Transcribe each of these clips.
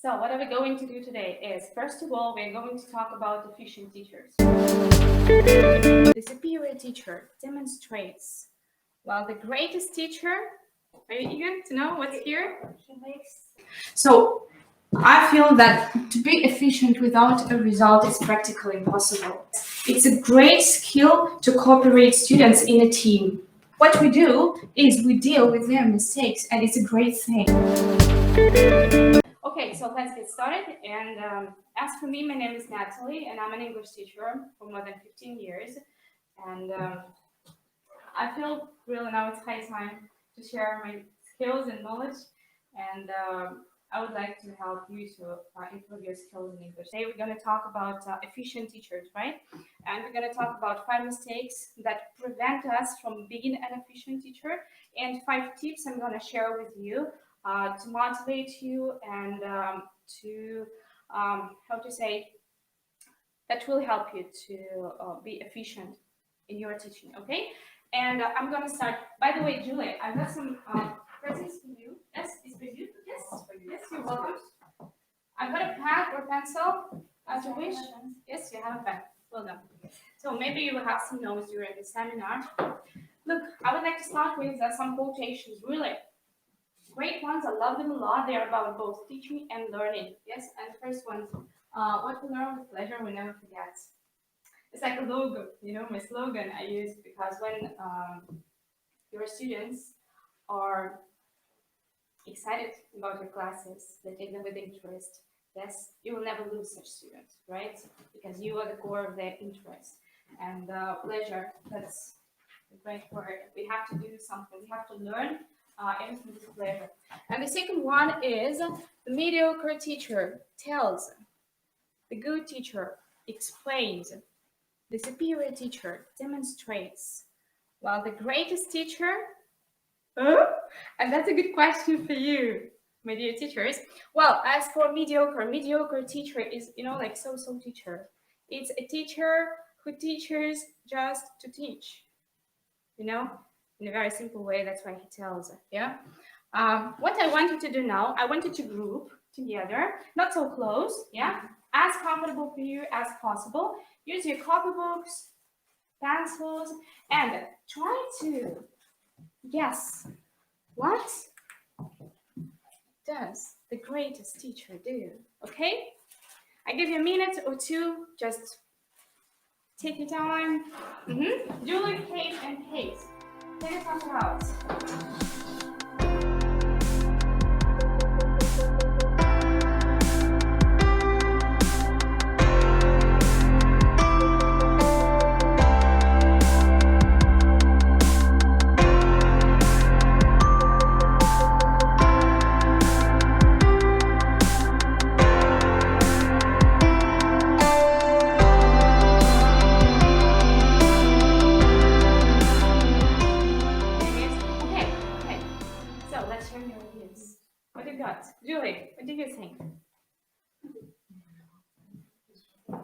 So what are we going to do today is, first of all, we're going to talk about efficient teachers. The superior teacher demonstrates, while the greatest teacher, are you eager to know what's here? So I feel that to be efficient without a result is practically impossible. It's a great skill to cooperate students in a team. What we do is we deal with their mistakes, and it's a great thing. Okay, so let's get started. And as for me, my name is Natalie, and I'm an English teacher for more than 15 years. And I feel really now it's high time to share my skills and knowledge. And I would like to help you to improve your skills in English. Today we're going to talk about efficient teachers, right? And we're going to talk about 5 mistakes that prevent us from being an efficient teacher, and 5 tips I'm going to share with you to motivate you and that will help you to be efficient in your teaching, okay? And I'm going to start. By the way, Julie, I've got some presents for you. Yes, it's for you. Yes, yes, you're welcome. I've got a pen or pencil, as you wish. Yes, you have a pen. Well done. So maybe you will have some notes during the seminar. Look, I would like to start with some quotations, really great ones. I love them a lot. They are about both teaching and learning. Yes, and the first one, what we learn with pleasure, we never forget. It's like a logo, my slogan I use, because when your students are excited about your classes, they take them with interest. Yes, you will never lose such students, right? Because you are the core of their interest. And pleasure, that's a great word. We have to do something. We have to learn everything with pleasure. And the second one is, the mediocre teacher tells, the good teacher explains, the superior teacher demonstrates, while the greatest teacher, and that's a good question for you, my dear teachers. Well, as for mediocre teacher is, like so-so teacher. It's a teacher who teaches just to teach, in a very simple way. That's why he tells, yeah? What I want you to do now, I want you to group together, not so close, yeah? As comfortable for you as possible. Use your copybooks, pencils, and try to guess, what does the greatest teacher do? Okay? I give you a minute or two, just take your time. Julie, Kate, and Kate, take it from the house. Julie, what do you think?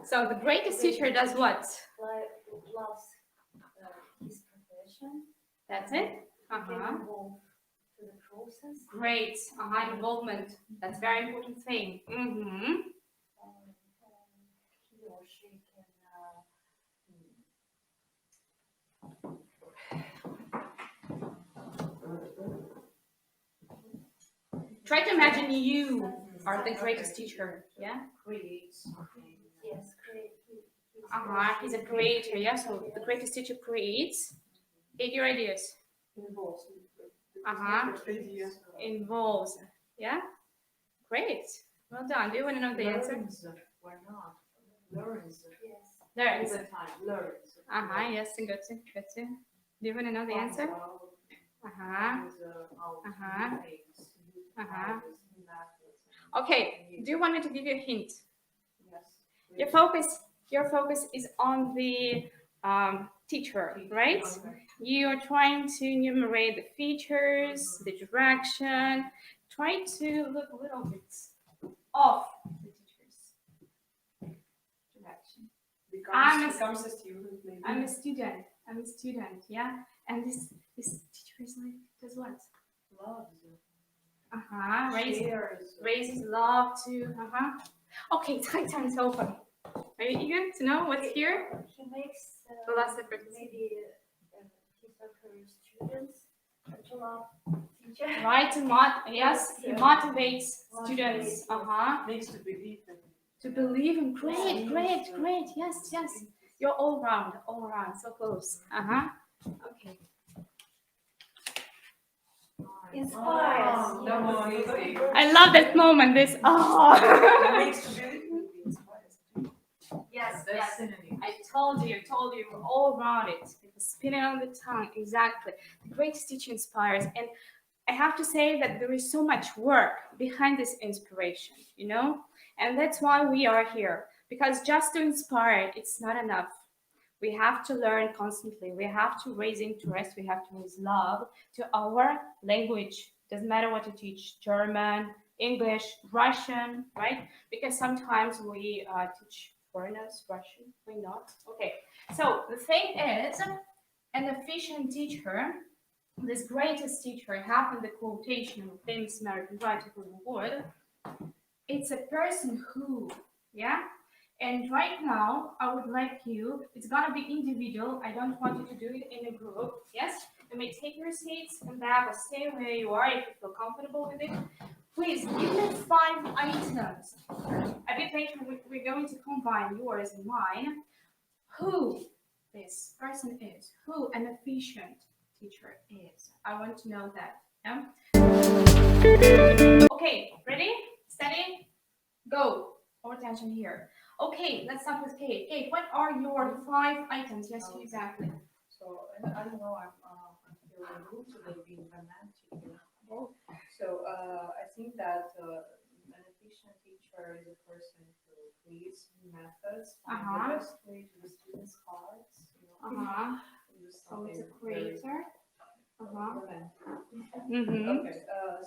So the greatest teacher does what? Loves his profession. That's it? Involved to the process. Great. Involvement. That's a very important thing. He or she try to imagine you are the greatest teacher, yeah? creates. Yes, create. He's a creator, yeah? So the greatest teacher creates. Get your ideas. Involves. Involves, yeah? Great. Well done. Do you want to know the answer? Why not? Learns. Yes. Learns. Learns. Yes, good. Do you want to know the answer? Okay. Do you want me to give you a hint? Yes. Your focus is on the teacher, right? You're trying to enumerate the features, the direction. Try to look a little bit off the teacher's direction. I'm a student, yeah? And this teacher is like, does what? Loves. Right? raises love to. Okay, time's over. Are you eager to know what's here? He makes The last effort. maybe his or her students to love teacher. Right, yes, he motivates students. Makes to believe them. To believe in. Great. Yes. You're all round, so close. Okay. Inspires. I love that moment. This. Makes to believe. Yes. That's synonym. I told you, we're all around it. Because spinning on the tongue, exactly. The greatest teacher inspires, and I have to say that there is so much work behind this inspiration, and that's why we are here. Because just to inspire, it's not enough. We have to learn constantly. We have to raise interest. We have to raise love to our language. Doesn't matter what you teach: German, English, Russian, right? Because sometimes we teach foreigners Russian. Why not? Okay. So the thing is, an efficient teacher, this greatest teacher, half in the quotation of a famous American writer who would, it's a person who, and right now I would like you, it's gonna be individual, I don't want you to do it in a group, yes? You may take your seats and back or stay where you are if you feel comfortable with it. Please give me 5 items. A bit later we're going to combine yours and mine. Who this person is, who an efficient teacher is. I want to know that. Okay, ready? Steady? Go. All attention here. Okay, let's start with Kate. Kate, what are your 5 items? Yes, exactly. So I don't know. I'm feeling good today, being romantic. So I think that an efficient teacher is a person who creates new methods, find the best way to the students' hearts. So it's a creator. Okay.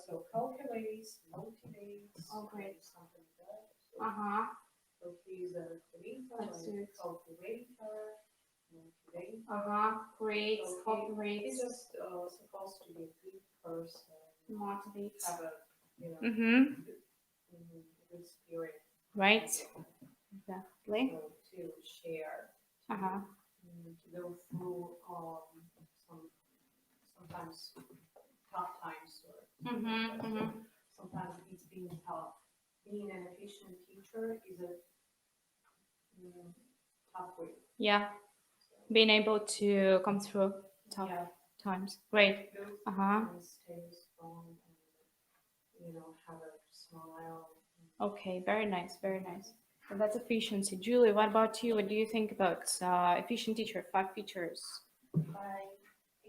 So calculates, motivates. Oh, great. Something like that. So he's a creator, Let's do it. cultivator, motivator. Creates, So operates, he's just supposed to be a good person, motivates. have a good spirit. Right. Exactly. So to share, to go through sometimes tough times, or sometimes it's being tough. Being an efficient teacher is a tough way. Yeah. Being able to come through tough times. Great. And stay strong and have a smile. Okay, very nice. So that's efficiency. Julie, what about you? What do you think about efficient teacher? 5 features. I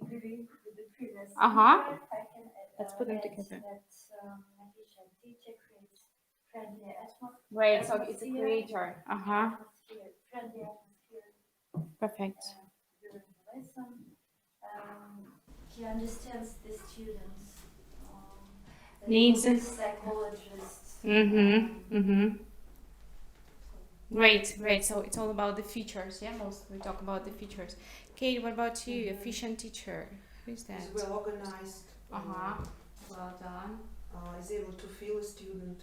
agree with the previous. Let's put them together. That efficient teacher creates friendly atmosphere. Great. So it's a creator. Friendly atmosphere. Perfect. During the lesson, he understands the students. Needs. Psychologists. Great. So it's all about the features. Yeah, mostly we talk about the features. Kate, what about you? Efficient teacher. Who's that? Is well organized. Well done. Is able to feel a student.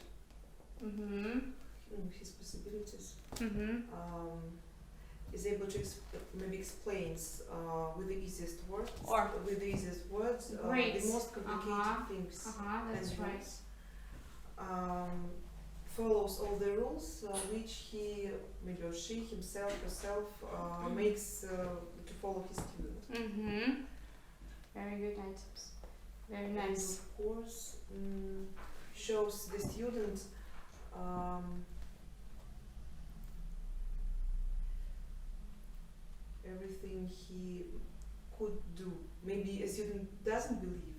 His possibilities. Is able to maybe explains with the easiest words. Great. The most complicated things. That's and right. Follows all the rules which he, maybe or she, himself, herself makes to follow his student. Very good items. Very nice. And of course, shows the student everything he could do. Maybe a student doesn't believe.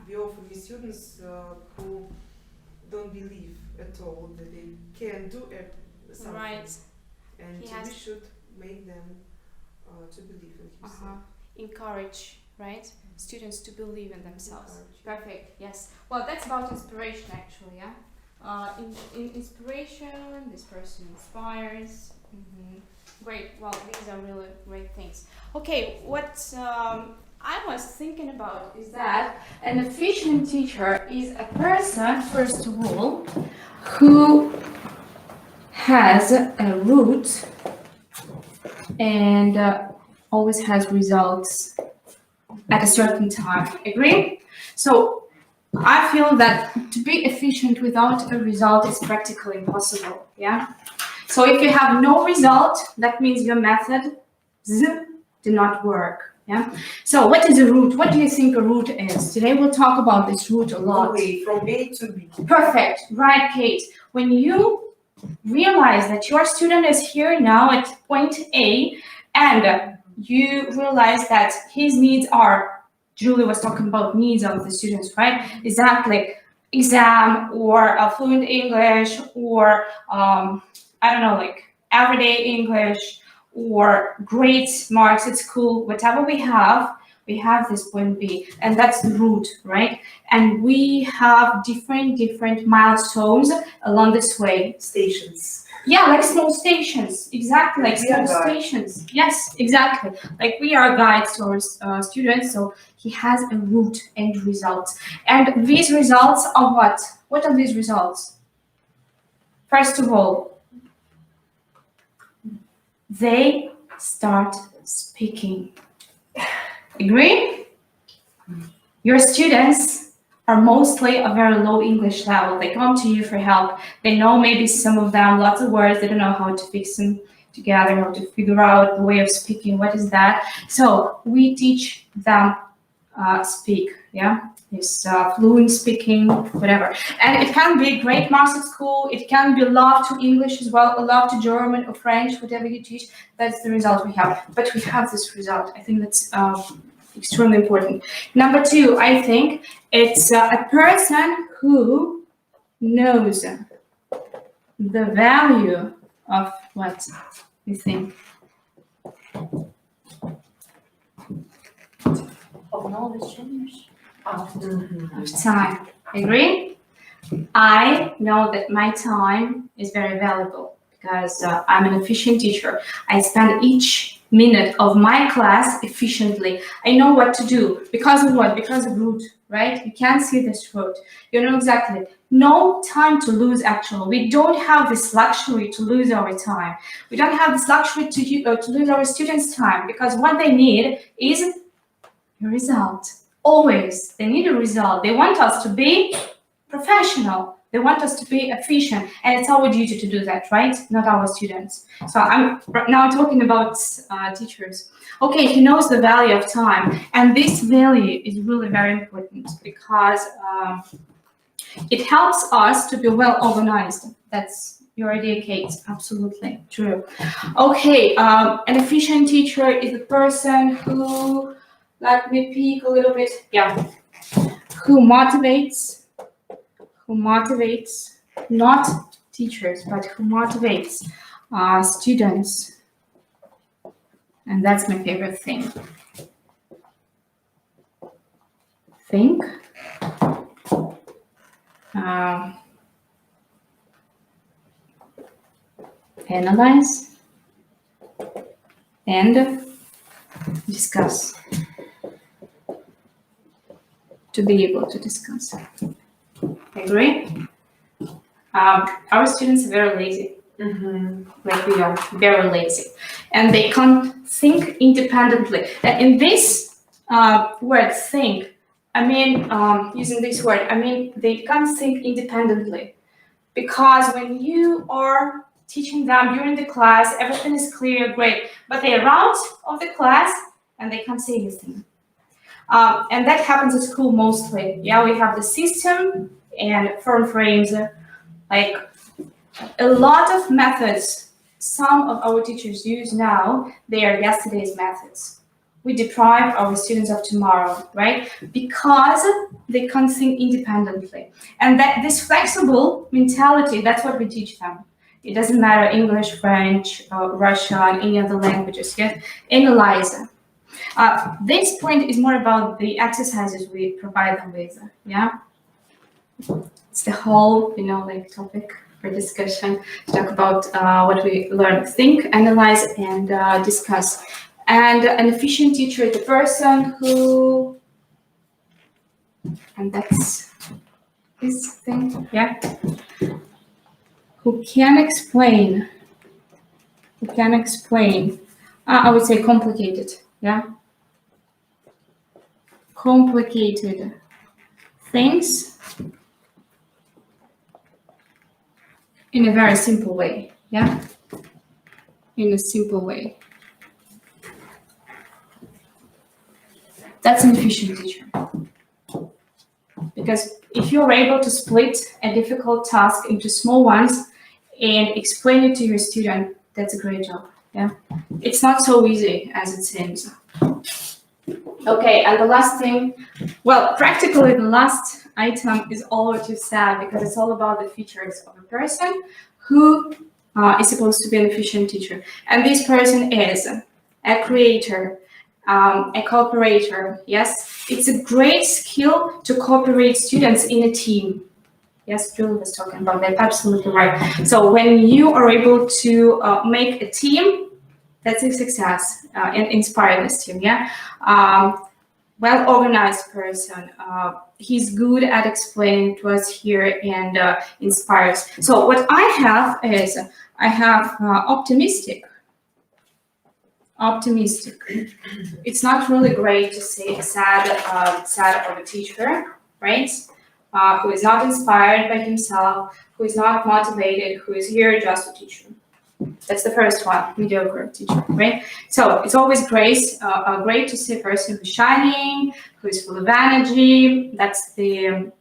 We often meet students who don't believe at all that they can do something. Right. And we should make them to believe in himself. Encourage, right? Students to believe in themselves. Perfect. Yes. Well, that's about inspiration, actually. Yeah. In inspiration, this person inspires. Great. Well, these are really great things. Okay. What I was thinking about is that an efficient teacher is a person, first of all, who has a root and always has results at a certain time. Agree? So I feel that to be efficient without a result is practically impossible. Yeah. So if you have no result, that means your methods do not work. Yeah. So what is a root? What do you think a root is? Today we'll talk about this root a lot. Okay, from A to B. Perfect. Right, Kate. When you realize that your student is here now at point A, and you realize that his needs are, Julie was talking about needs of the students, right? Exactly. Exam or fluent English or I don't know, like everyday English or great marks at school, whatever we have this point B, and that's the root, right? And we have different milestones along this way. Stations. Yeah, like small stations, exactly, like small stations. Yes, exactly. Like we are guides to our students, so he has a root and results. And these results are what? What are these results? First of all, they start speaking. Agree? Your students are mostly a very low English level. They come to you for help. They know maybe some of them, lots of words. They don't know how to fix them together, how to figure out the way of speaking. What is that? So we teach them speak. Yeah, it's fluent speaking, whatever. And it can be great marks at school. It can be love to English as well, a love to German or French, whatever you teach. That's the result we have. But we have this result. I think that's extremely important. Number two, I think it's a person who knows the value of what you think. Of knowledge, of time. Agree? I know that my time is very valuable because I'm an efficient teacher. I spend each minute of my class efficiently. I know what to do. Because of what? Because of root, right? You can't see this root. You know exactly. No time to lose, actually. We don't have this luxury to lose our time. We don't have this luxury to lose our students' time because what they need is a result. Always. They need a result. They want us to be professional. They want us to be efficient, and it's our duty to do that, right? Not our students. So I'm now talking about teachers. Okay, he knows the value of time, and this value is really very important because it helps us to be well organized. That's your idea, Kate. Absolutely true. Okay, an efficient teacher is a person who, let me peek a little bit. Yeah, who motivates, not teachers, but who motivates students. And that's my favorite thing. Think, analyze, and discuss. To be able to discuss. Agree? Our students are very lazy. Like we are very lazy, and they can't think independently. And in this word think, I mean using this word, I mean they can't think independently, because when you are teaching them during the class, everything is clear, great, but they are out of the class and they can't say anything. And that happens at school mostly. Yeah, we have the system and firm frames, like a lot of methods some of our teachers use now, they are yesterday's methods. We deprive our students of tomorrow, right? Because they can't think independently. And that this flexible mentality, that's what we teach them. It doesn't matter English, French, Russian, any other languages. Yes? Analyze. This point is more about the exercises we provide them with. Yeah, it's the whole, like topic for discussion to talk about what we learn: think, analyze, and discuss. And an efficient teacher is the person who, and that's this thing, yeah, who can explain, I would say complicated, yeah, complicated things in a very simple way, yeah, in a simple way. That's an efficient teacher. Because if you're able to split a difficult task into small ones and explain it to your student, that's a great job, yeah? It's not so easy as it seems. Okay, and the last thing, well, practically the last item is all what you said, because it's all about the features of a person who is supposed to be an efficient teacher. And this person is a creator, a cooperator, yes? It's a great skill to cooperate students in a team. Yes, Julie was talking about that, absolutely right. So when you are able to make a team, that's a success, and inspire this team, yeah? Well-organized person, he's good at explaining to us here and inspires. So what I have is, I have optimistic. It's not really great to say sad of a teacher, right? Who is not inspired by himself, who is not motivated, who is here just to teach you. That's the first one, mediocre teacher, right? So it's always great to see a person who's shining, who is full of energy. That's the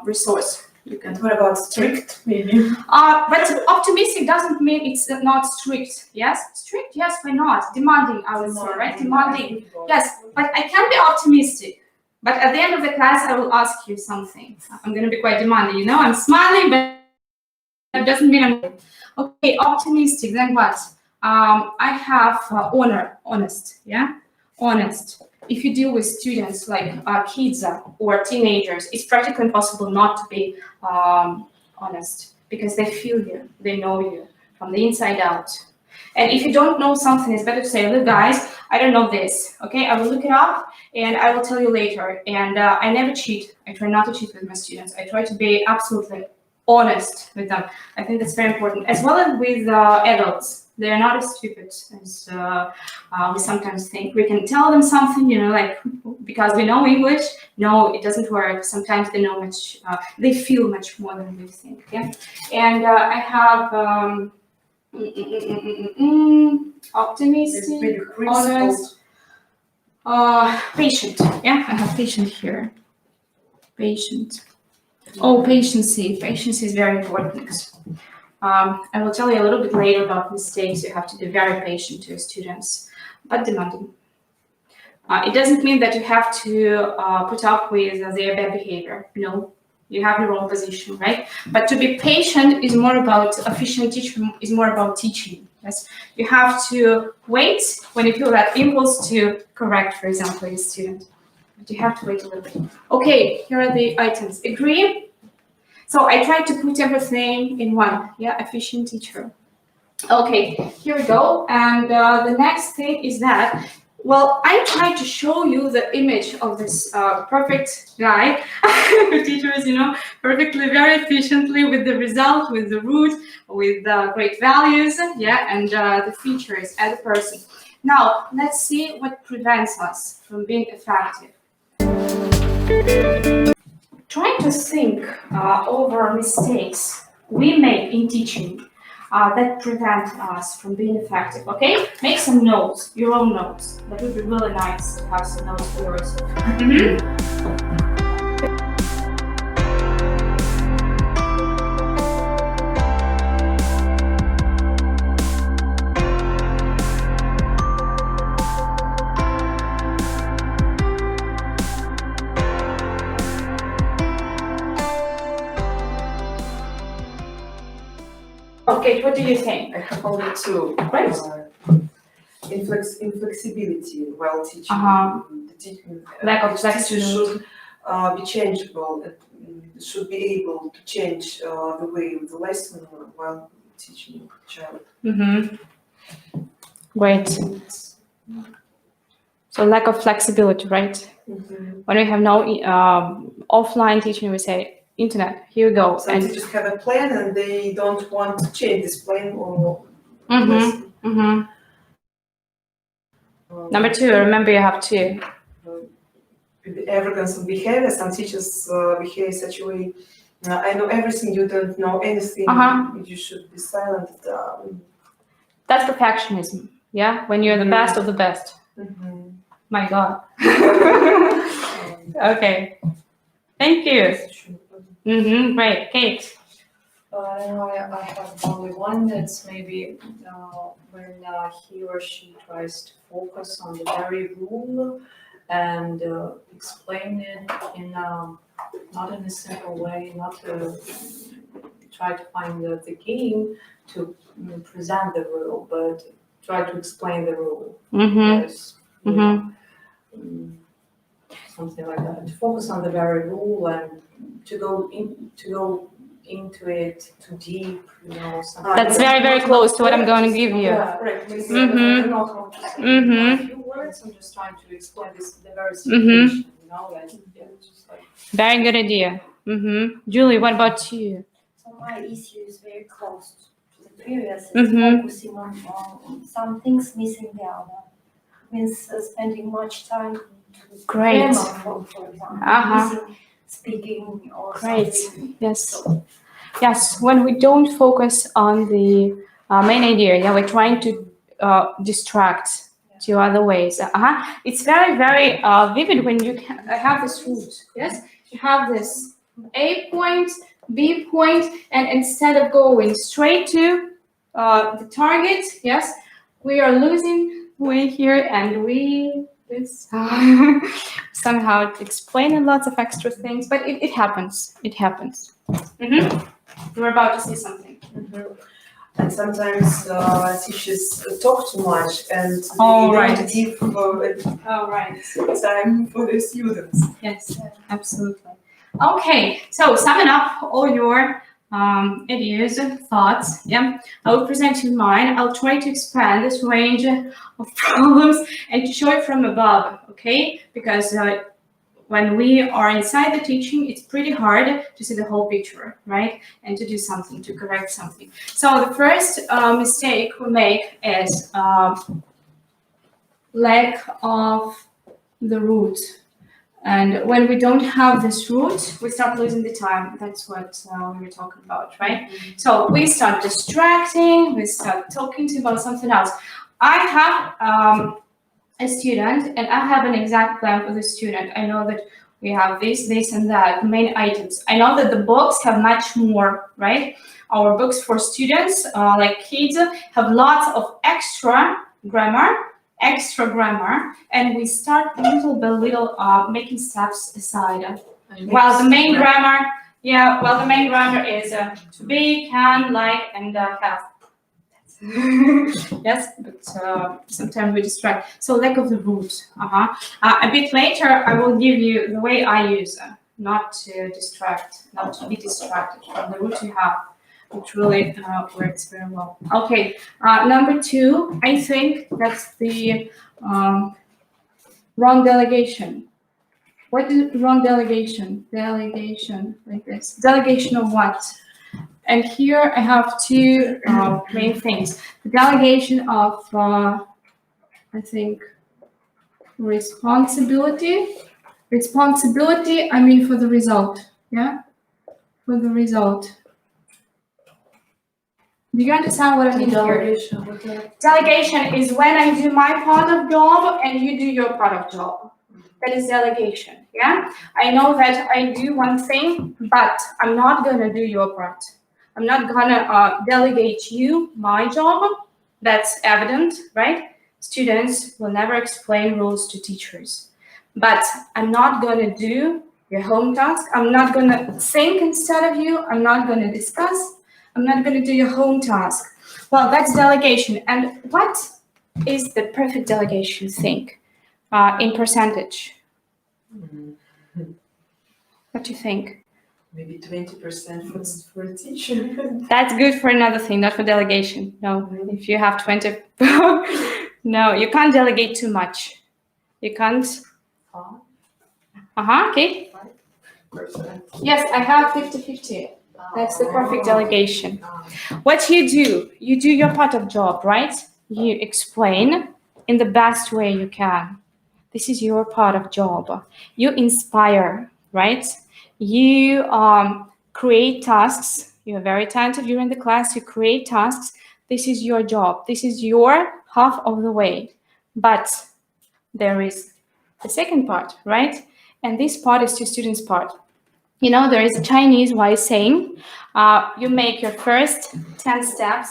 resource. You can. What about strict, maybe? But optimistic doesn't mean it's not strict. Yes, strict. Yes, why not? Demanding, I would say, right? Demanding. Yes, but I can be optimistic. But at the end of the class, I will ask you something. I'm going to be quite demanding. You know, I'm smiling, but that doesn't mean I'm okay. Optimistic. Then what? I have honest. Yeah, honest. If you deal with students like kids or teenagers, it's practically impossible not to be honest, because they feel you, they know you from the inside out. And if you don't know something, it's better to say, look guys, I don't know this, okay? I will look it up and I will tell you later. And I never cheat. I try not to cheat with my students. I try to be absolutely honest with them. I think that's very important, as well as with adults. They're not as stupid as we sometimes think. We can tell them something, you know, like, because we know English. No, it doesn't work. Sometimes they know much, they feel much more than we think, yeah? And I have optimistic, honest, patient, yeah? I have patient here. Patient. Oh, patience. Patience is very important. I will tell you a little bit later about mistakes. You have to be very patient to your students, but demanding. It doesn't mean that you have to put up with their bad behavior. No, you have your own position, right? But to be patient is more about, efficient teaching is more about teaching. Yes, you have to wait when you feel that impulse to correct, for example, your student. But you have to wait a little bit. Okay, here are the items. Agree? So I tried to put everything in one, yeah, efficient teacher. Okay, here we go. And the next thing is that, well, I tried to show you the image of this perfect guy who teaches, you know, perfectly, very efficiently with the result, with the root, with great values, yeah, and the features as a person. Now, let's see what prevents us from being effective. Try to think over mistakes we make in teaching that prevent us from being effective, okay? Make some notes, your own notes. That would be really nice to have some notes for yourself. Okay, what do you think? I have only two. Right. Inflexibility while teaching. The teaching Lack of teacher flexibility. should be changeable. Should be able to change the way of the lesson while teaching child. Great. So lack of flexibility, right? When we have no offline teaching, we say internet, here we go. Some And teachers have a plan and they don't want to change this plan or Number 2, remember you have 2. Arrogance of behavior. Some teachers behave such a way. I know everything, you don't know anything. You should be silent. That's perfectionism. Yeah, when you're the best of the best. My God. Okay. Thank you. Great, Kate. I have only one that's maybe when he or she tries to focus on the very rule and explain it in not in a simple way, not to try to find the game to present the rule, but try to explain the rule. Yes. Something like that. To focus on the very rule and to go into it too deep, something. That's very, very close to what I'm going to give you. Yeah, right. I don't know how to say it in a few words. I'm just trying to explain the very situation, just like. Very good idea. Julie, what about you? So my issue is very close to the previous. It's focusing on some things, missing the other. Means spending much time to Great. grammar, for example, missing speaking or something. Yes. When we don't focus on the main idea, we're trying to distract to other ways. It's very, very vivid when you have this route. Yes, you have this A point, B point, and instead of going straight to the target, yes, we are losing way here, and we somehow explaining lots of extra things, but it happens. It happens. You were about to say something. And sometimes teachers talk too much and they don't give time for the students. Yes, absolutely. Okay, so summing up all your ideas and thoughts, I will present you mine. I'll try to expand this range of problems and to show it from above, okay? Because when we are inside the teaching, it's pretty hard to see the whole picture, right? And to do something, to correct something. So the first mistake we make is lack of the root. And when we don't have this root, we start losing the time. That's what we were talking about, right? So we start distracting, we start talking about something else. I have a student, and I have an exact plan for the student. I know that we have this, and that, the main items. I know that the books have much more, right? Our books for students, like kids, have lots of extra grammar, and we start little by little making steps aside. While the main grammar is to be, can, like, and have. Yes, but sometimes we distract. So lack of the root. A bit later, I will give you the way I use not to distract, not to be distracted from the root you have. It really works very well. Okay, number 2, I think that's the wrong delegation. What is wrong delegation? Delegation like this. Delegation of what? And here I have 2 main things. The delegation of, I think, responsibility. Responsibility, I mean for the result. Yeah? For the result. Do you understand what I mean here? Delegation is when I do my part of job and you do your part of job. That is delegation, yeah? I know that I do one thing, but I'm not gonna do your part. I'm not gonna delegate you my job. That's evident, right? Students will never explain rules to teachers. But I'm not gonna do your home task. I'm not gonna think instead of you. I'm not gonna discuss. I'm not going to do your home task. Well, that's delegation. And what is the perfect delegation think in percentage? What do you think? Maybe 20% for a teacher. That's good for another thing, not for delegation. No, if you have 20, No, you can't delegate too much. You can't. Okay. 5%. Yes, I have 50-50. That's the perfect delegation. What you do your part of job, right? You explain in the best way you can. This is your part of job. You inspire, right? You create tasks. You're very attentive during the class. You create tasks. This is your job. This is your half of the way. But there is the second part, right? And this part is your students' part. You know, there is a Chinese wise saying, you make your first 10 steps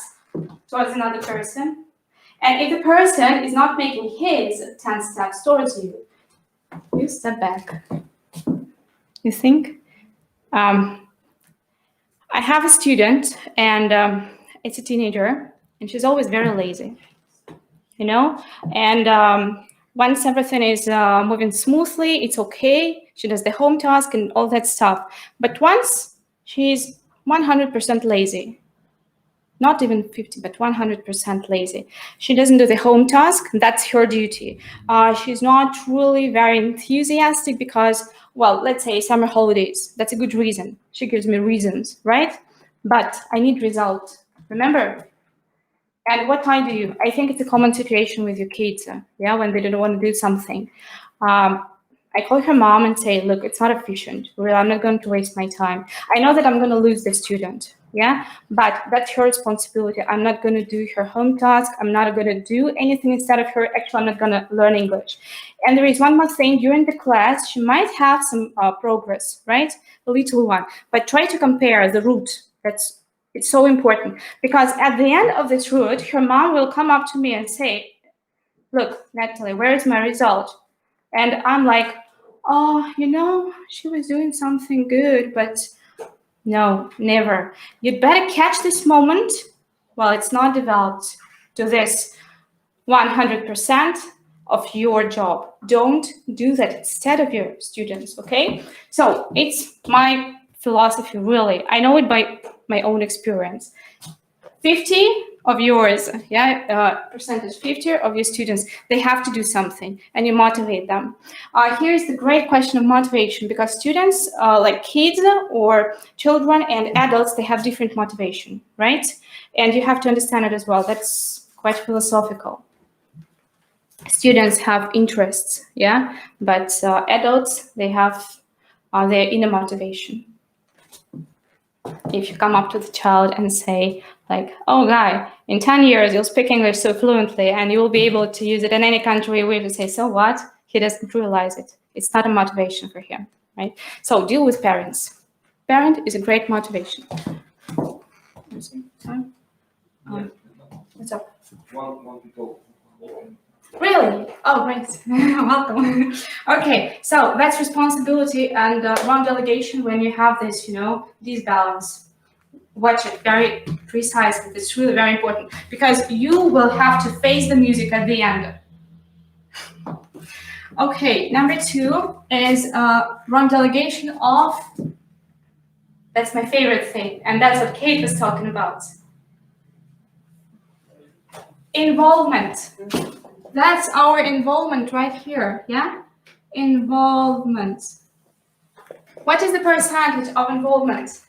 towards another person. And if the person is not making his 10 steps towards you, you step back. You think? I have a student, and it's a teenager, and she's always very lazy, you know? And once everything is moving smoothly, it's okay. She does the home task and all that stuff. But once she's 100% lazy, not even 50, but 100% lazy. She doesn't do the home task. That's her duty. She's not really very enthusiastic because, well, let's say summer holidays. That's a good reason. She gives me reasons, right? But I need result. Remember? And what I do, I think it's a common situation with your kids, yeah, when they don't want to do something. I call her mom and say, look, it's not efficient. Really, I'm not going to waste my time. I know that I'm going to lose the student, yeah, but that's her responsibility. I'm not going to do her home task. I'm not going to do anything instead of her. Actually, I'm not going to learn English. And there is one more thing. During the class, she might have some progress, right? A little one. But try to compare the route. It's so important. Because at the end of this route, her mom will come up to me and say, look, Natalie, where is my result? And I'm like, oh, you know, she was doing something good, but no, never. You'd better catch this moment while it's not developed to this 100% of your job. Don't do that instead of your students, okay? So it's my philosophy, really. I know it by my own experience. 50 of yours, percentage 50 of your students, they have to do something and you motivate them. Here's the great question of motivation, because students, like kids or children and adults, they have different motivation, right? And you have to understand it as well. That's quite philosophical. Students have interests, yeah, but adults, they have their inner motivation. If you come up to the child and say, like, oh, guy, in 10 years, you'll speak English so fluently and you will be able to use it in any country, we will say, so what? He doesn't realize it. It's not a motivation for him, right? So deal with parents. Parent is a great motivation. What's up? One people. Really? Oh, great. Welcome. Okay, so that's responsibility and wrong delegation when you have this, you know, disbalance. Watch it very precisely. It's really very important because you will have to face the music at the end. Okay, number 2 is wrong delegation of, that's my favorite thing, and that's what Kate was talking about. Involvement. That's our involvement right here, yeah? Involvement. What is the percentage of involvement?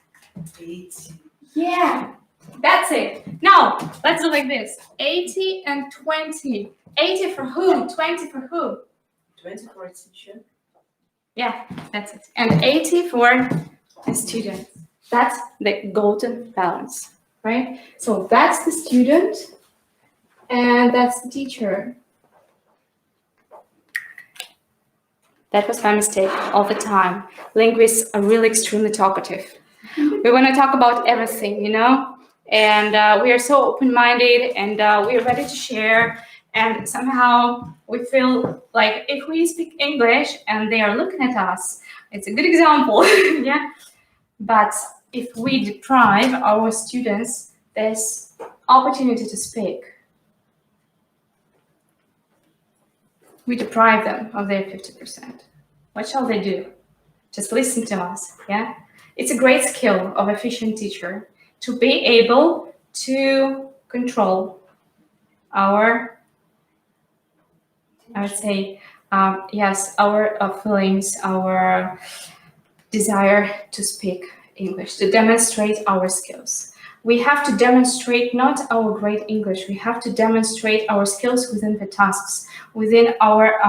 80. Yeah, that's it. Now, let's do like this. 80 and 20. 80 for who? 20 for who? 20 for a teacher. Yeah, that's it. And 80 for a student. That's the golden balance, right? So that's the student and that's the teacher. That was my mistake all the time. Linguists are really extremely talkative. We want to talk about everything, you know? And we are so open-minded and we are ready to share. And somehow we feel like if we speak English and they are looking at us, it's a good example, yeah? But if we deprive our students this opportunity to speak, we deprive them of their 50%. What shall they do? Just listen to us, yeah? It's a great skill of efficient teacher to be able to control our I would say, yes, our feelings, our desire to speak English, to demonstrate our skills. We have to demonstrate not our great English, we have to demonstrate our skills within the tasks, within our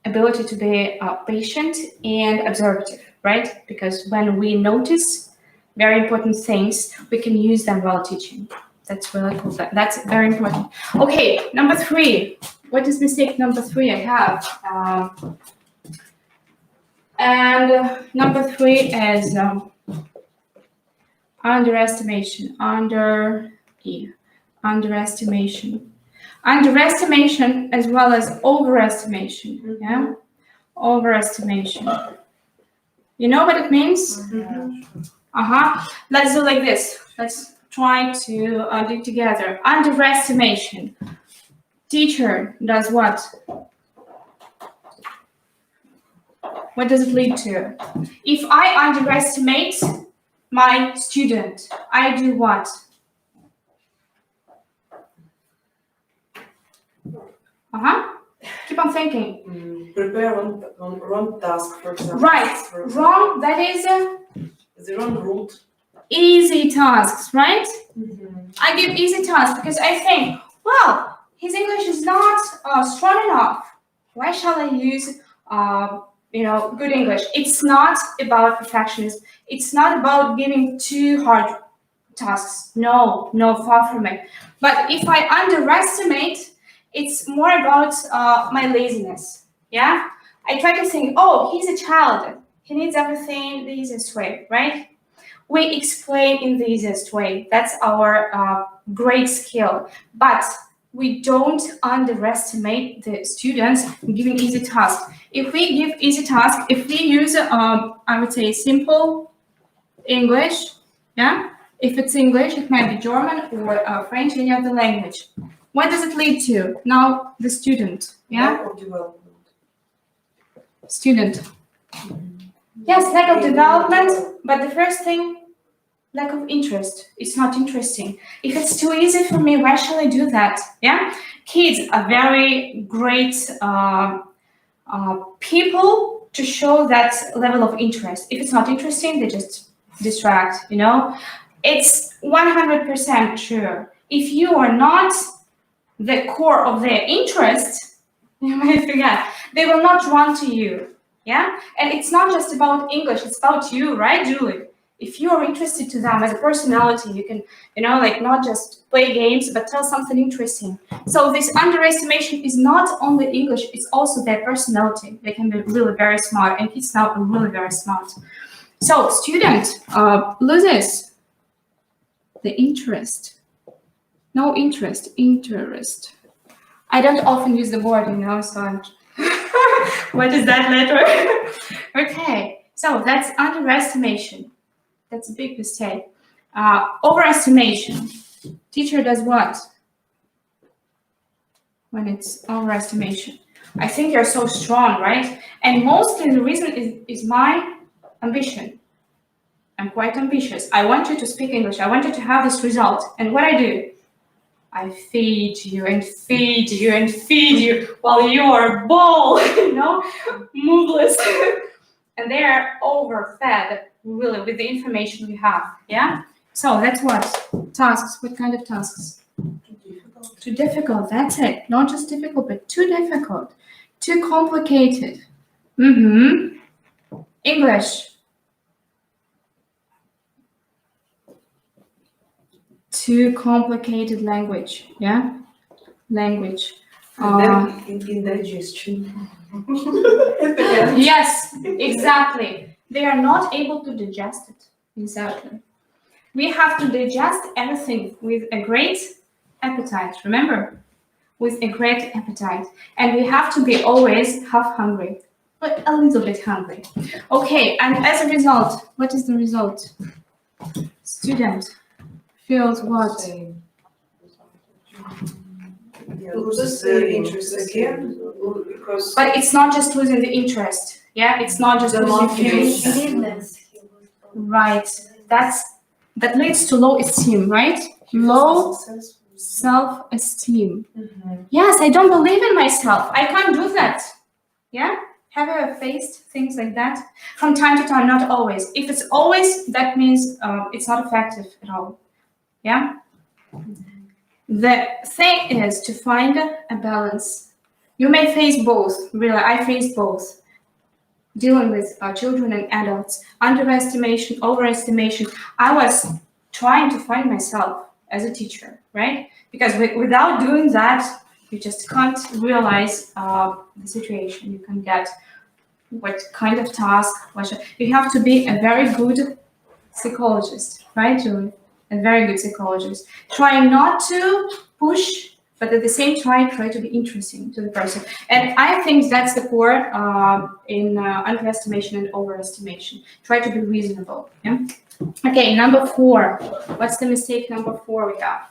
ability to be patient and observative, right? Because when we notice very important things, we can use them while teaching. That's really cool. That's very important. Okay, number 3. What is mistake number 3 I have? And number 3 is underestimation. Underestimation. Underestimation as well as overestimation. Yeah, overestimation. You know what it means? Let's do like this. Let's try to do together. Underestimation. Teacher does what? What does it lead to? If I underestimate my student, I do what? Keep on thinking. Prepare on wrong task, for example. Right. Wrong, that is the wrong route. Easy tasks, right? I give easy tasks because I think, well, his English is not strong enough. Why shall I use, good English? It's not about perfectionism. It's not about giving too hard tasks. No, far from it. But if I underestimate, it's more about my laziness. Yeah, I try to think, oh, he's a child. He needs everything the easiest way, right? We explain in the easiest way. That's our great skill. But we don't underestimate the students giving easy tasks. If we give easy tasks, if we use, I would say, simple English, yeah? If it's English, it might be German or French, any other language. What does it lead to? Now, the student, yeah? Lack of development. Student. Yes, lack of development, but the first thing, lack of interest. It's not interesting. If it's too easy for me, why shall I do that? Yeah? Kids are very great people to show that level of interest. If it's not interesting, they just distract, It's 100% true. If you are not the core of their interest, you might forget, they will not run to you. Yeah? And it's not just about English, it's about you, right, Julie? If you are interested to them as a personality, you can, not just play games, but tell something interesting. So this underestimation is not only English, it's also their personality. They can be really very smart, and kids now are really very smart. So student loses the interest. No interest, interest. I don't often use the word, so I'm... What is that letter? Okay, so that's underestimation. That's a big mistake. Overestimation. Teacher does what when it's overestimation? I think you're so strong, right? And mostly the reason is my ambition. I'm quite ambitious. I want you to speak English. I want you to have this result. And what I do? I feed you and feed you and feed you while you are a ball, moveless. And they are overfed, really, with the information we have, yeah? So that's what? Tasks. What kind of tasks? Too difficult, that's it. Not just difficult, but too difficult. Too complicated. English. Too complicated language, yeah? Language. And then indigestion. Yes, exactly. They are not able to digest it. Exactly. We have to digest everything with a great appetite, remember? With a great appetite. And we have to be always half hungry, but a little bit hungry. Okay, and as a result, what is the result? Student feels what? Loses the interest again, because... But it's not just losing the interest, yeah? It's not just losing right. That leads to low esteem, right? Low self-esteem. Yes, I don't believe in myself. I can't do that. Yeah? Have you ever faced things like that? From time to time, not always. If it's always, that means it's not effective at all. Yeah? The thing is to find a balance. You may face both. Really, I faced both. Dealing with children and adults, underestimation, overestimation. I was trying to find myself as a teacher, right? Because without doing that, you just can't realize the situation. You can get what kind of task. You have to be a very good psychologist, right, Julie? A very good psychologist. Trying not to push, but at the same time, try to be interesting to the person. And I think that's the core in underestimation and overestimation. Try to be reasonable. Yeah? Okay, number 4. What's the mistake number 4 we have?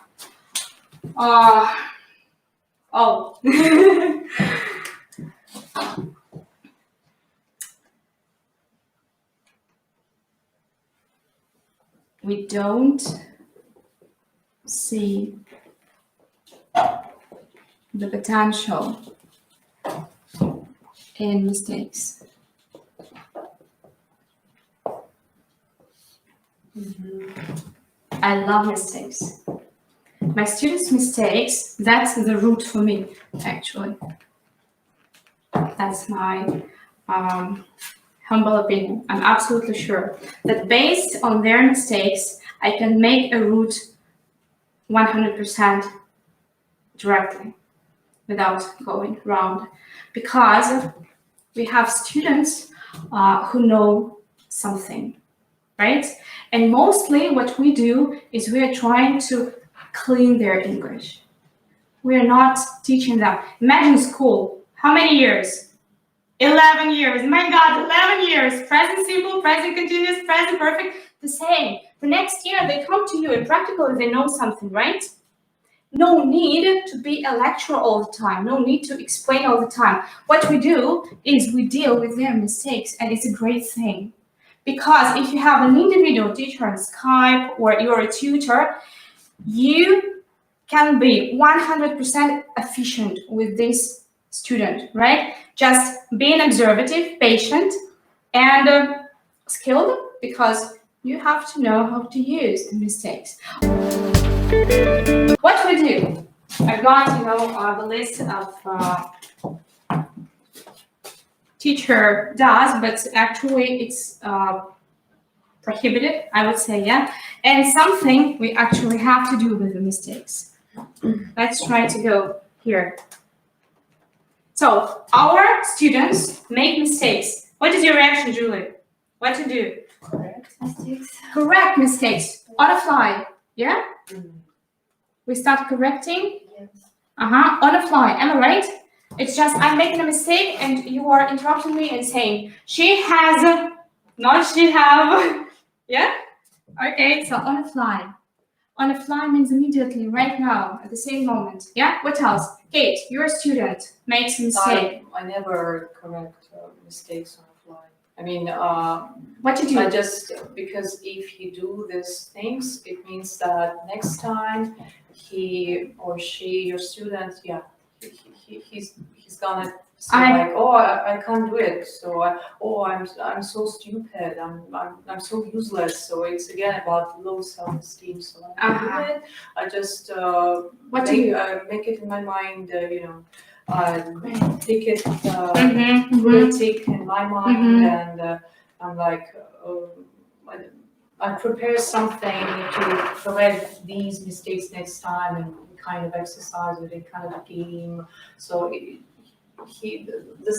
Oh. We don't see the potential in mistakes. I love mistakes. My students' mistakes, that's the root for me, actually. That's my humble opinion. I'm absolutely sure that based on their mistakes, I can make a route 100% directly without going round, because we have students who know something, right? And mostly what we do is we are trying to clean their English. We are not teaching them. Imagine school. How many years? 11 years. My God, 11 years. Present simple, present continuous, present perfect. The same. The next year they come to you and practically they know something, right? No need to be a lecturer all the time. No need to explain all the time. What we do is we deal with their mistakes, and it's a great thing. Because if you have an individual teacher on Skype or you're a tutor, you can be 100% efficient with this student, right? Just being observative, patient, and skilled, because you have to know how to use the mistakes. What we do? I've got, the list of teacher does, but actually it's prohibited, I would say, yeah. And something we actually have to do with the mistakes. Let's try to go here. So our students make mistakes. What is your reaction, Julie? What to do? Correct mistakes. Correct mistakes on the fly. Yeah? We start correcting. Yes. On the fly. Am I right? It's just I'm making a mistake and you are interrupting me and saying she has, not she have. Yeah? Okay, so on the fly. On the fly means immediately, right now, at the same moment. Yeah? What else? Kate, you're a student, makes a mistake. I never correct mistakes on the fly. I mean, What to do? I just, because if you do these things, it means that next time he or she, your student, yeah, he's gonna say like, oh, I can't do it. So, I'm so stupid. I'm so useless. So it's again about low self-esteem. So when I do it, I just make it in my mind. Take it, put a tick in my mind, and I'm like, I prepare something to correct these mistakes next time, and kind of exercise with it, kind of a game. So the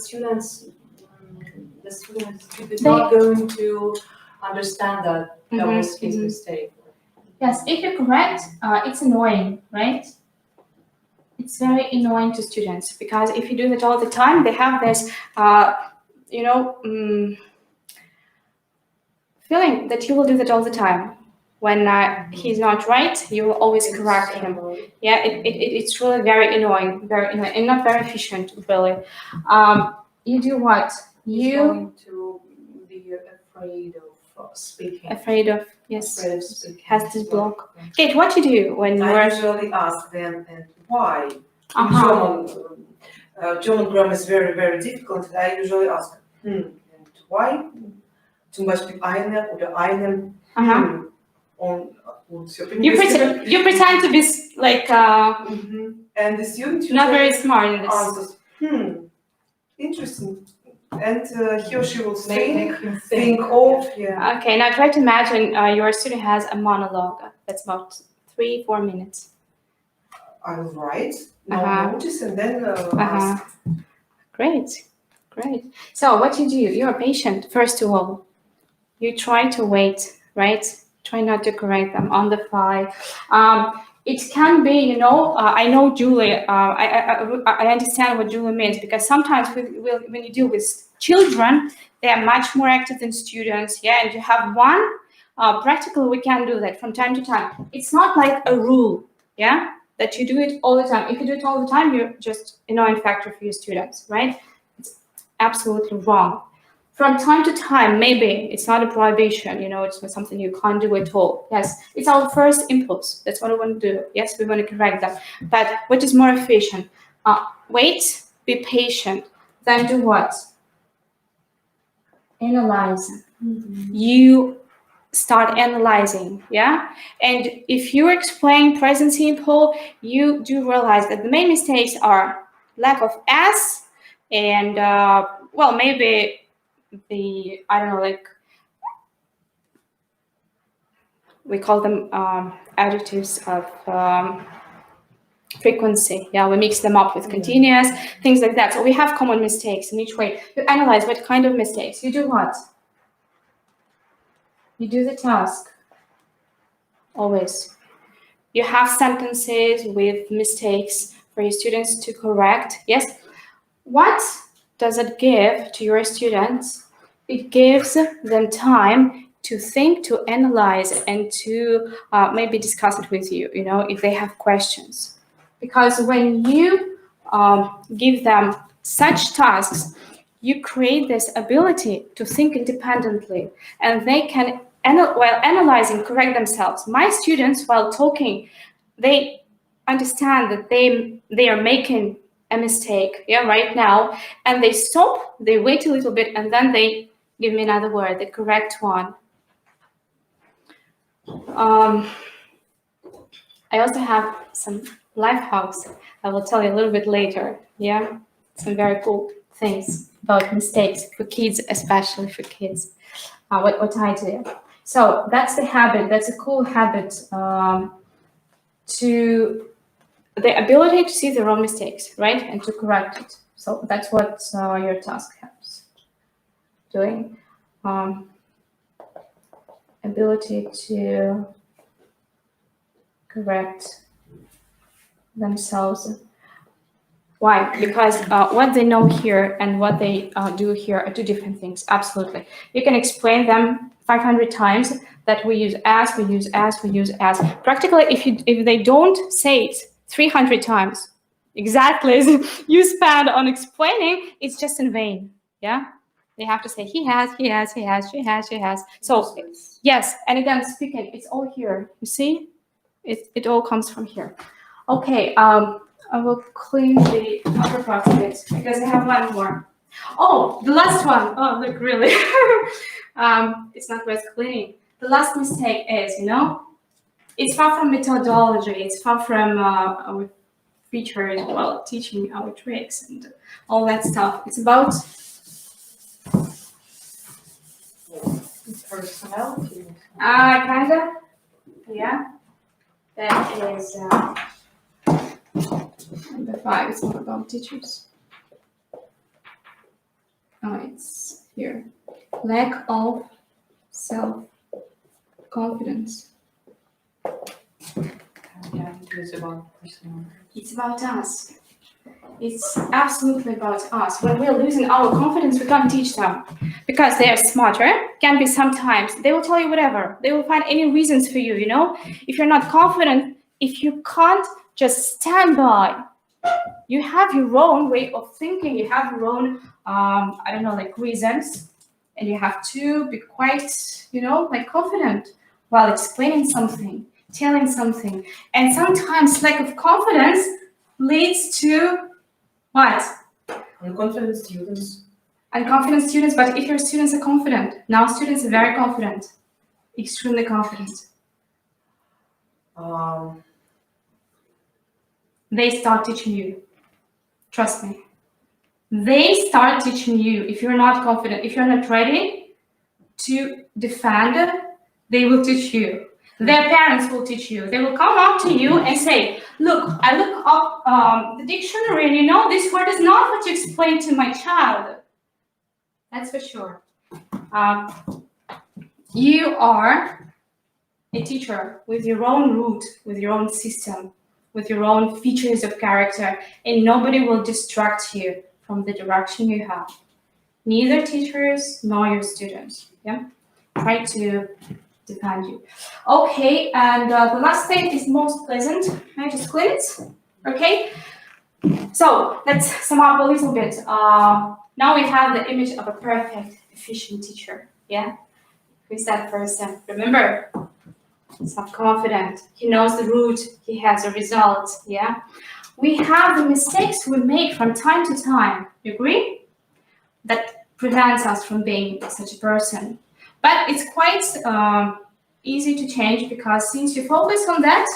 students is not going to understand that was his mistake. Yes, if you correct, it's annoying, right? It's very annoying to students, because if you do it all the time, they have this, feeling that you will do that all the time. When he's not right, you will always correct him. Yeah, it's really very annoying, and not very efficient, really. You do what? He's going to be afraid of speaking. Afraid of, yes, Afraid of speaking. has this block. Kate, what you do when you I are... usually ask them, and why? Uh-huh. German grammar is very, very difficult. I usually ask, and why? Zum Beispiel eine oder einem, Uh-huh. und You pretend to be like and the student not very usually smart in this. answers, interesting. And he or she will Make him think of, Okay, now try to imagine your student has a monologue that's about 3-4 minutes. I will write, no Uh-huh. notice, and then ask. Great, great. So what you do, you're a patient, first of all. You try to wait, right? Try not to correct them on the fly. It can be, I know Julie, I understand what Julie means, because sometimes when you deal with children, they are much more active than students, yeah, and you have one, practically we can do that from time to time. It's not like a rule, yeah, that you do it all the time. If you do it all the time, you're just annoying factor for your students, right? It's absolutely wrong. From time to time, maybe it's not a prohibition, it's not something you can't do at all. Yes, it's our first impulse. That's what we want to do. Yes, we want to correct them. But what is more efficient? Wait, be patient, then do what? Analyze. You start analyzing, yeah? And if you explain present simple, you do realize that the main mistakes are lack of S and, maybe the, we call them adjectives of frequency. Yeah, we mix them up with continuous, things like that. So we have common mistakes in each way. You analyze what kind of mistakes. You do what? You do the task. Always. You have sentences with mistakes for your students to correct. Yes? What does it give to your students? It gives them time to think, to analyze, and to maybe discuss it with you, if they have questions. Because when you give them such tasks, you create this ability to think independently, and they can, while analyzing, correct themselves. My students, while talking, they understand that they are making a mistake, right now, and they stop, they wait a little bit, and then they give me another word, the correct one. I also have some life hacks I will tell you a little bit later, yeah? Some very cool things about mistakes for kids, especially for kids, what I do. So that's the habit, that's a cool habit, to the ability to see their own mistakes, right? And to correct it. So that's what your task helps doing. Ability to correct themselves. Why? Because what they know here and what they do here are two different things. Absolutely. You can explain them 500 times that we use as, we use as, we use as. Practically, if they don't say it 300 times, exactly as you spend on explaining, it's just in vain. Yeah? They have to say he has, he has, he has, she has, she has. So yes, and again, speaking, it's all here. You see? It all comes from here. Okay, I will clean the upper part of it because I have one more. Oh, the last one. Oh, look, really. It's not worth cleaning. The last mistake is, it's far from methodology. It's far from our features, teaching our tricks and all that stuff. It's about Personality. kind of, yeah. That is number 5. It's more about teachers. Oh, it's here. Lack of self-confidence. Yeah, it is about personality. It's about us. It's absolutely about us. When we're losing our confidence, we can't teach them because they are smarter. Can be sometimes. They will tell you whatever. They will find any reasons for you, If you're not confident, if you can't just stand by, you have your own way of thinking. You have your own, reasons. and you have to be quite, like confident while explaining something, telling something. And sometimes lack of confidence leads to what? Unconfident students. Unconfident students, but if your students are confident, now students are very confident, extremely confident. They start teaching you. Trust me. They start teaching you. If you're not confident, if you're not ready to defend, they will teach you. Their parents will teach you. They will come up to you and say, look, I look up the dictionary and this word is not what you explained to my child. That's for sure. You are a teacher with your own route, with your own system, with your own features of character, and nobody will distract you from the direction you have. Neither teachers nor your students. Yeah, try to defend you. Okay, and the last thing is most pleasant. I just clean it. Okay. So let's sum up a little bit. Now we have the image of a perfect, efficient teacher. Yeah, who's that person? Remember, self-confident. He knows the route. He has a result. Yeah. We have the mistakes we make from time to time. You agree? That prevents us from being such a person. But it's quite easy to change because since you focus on that,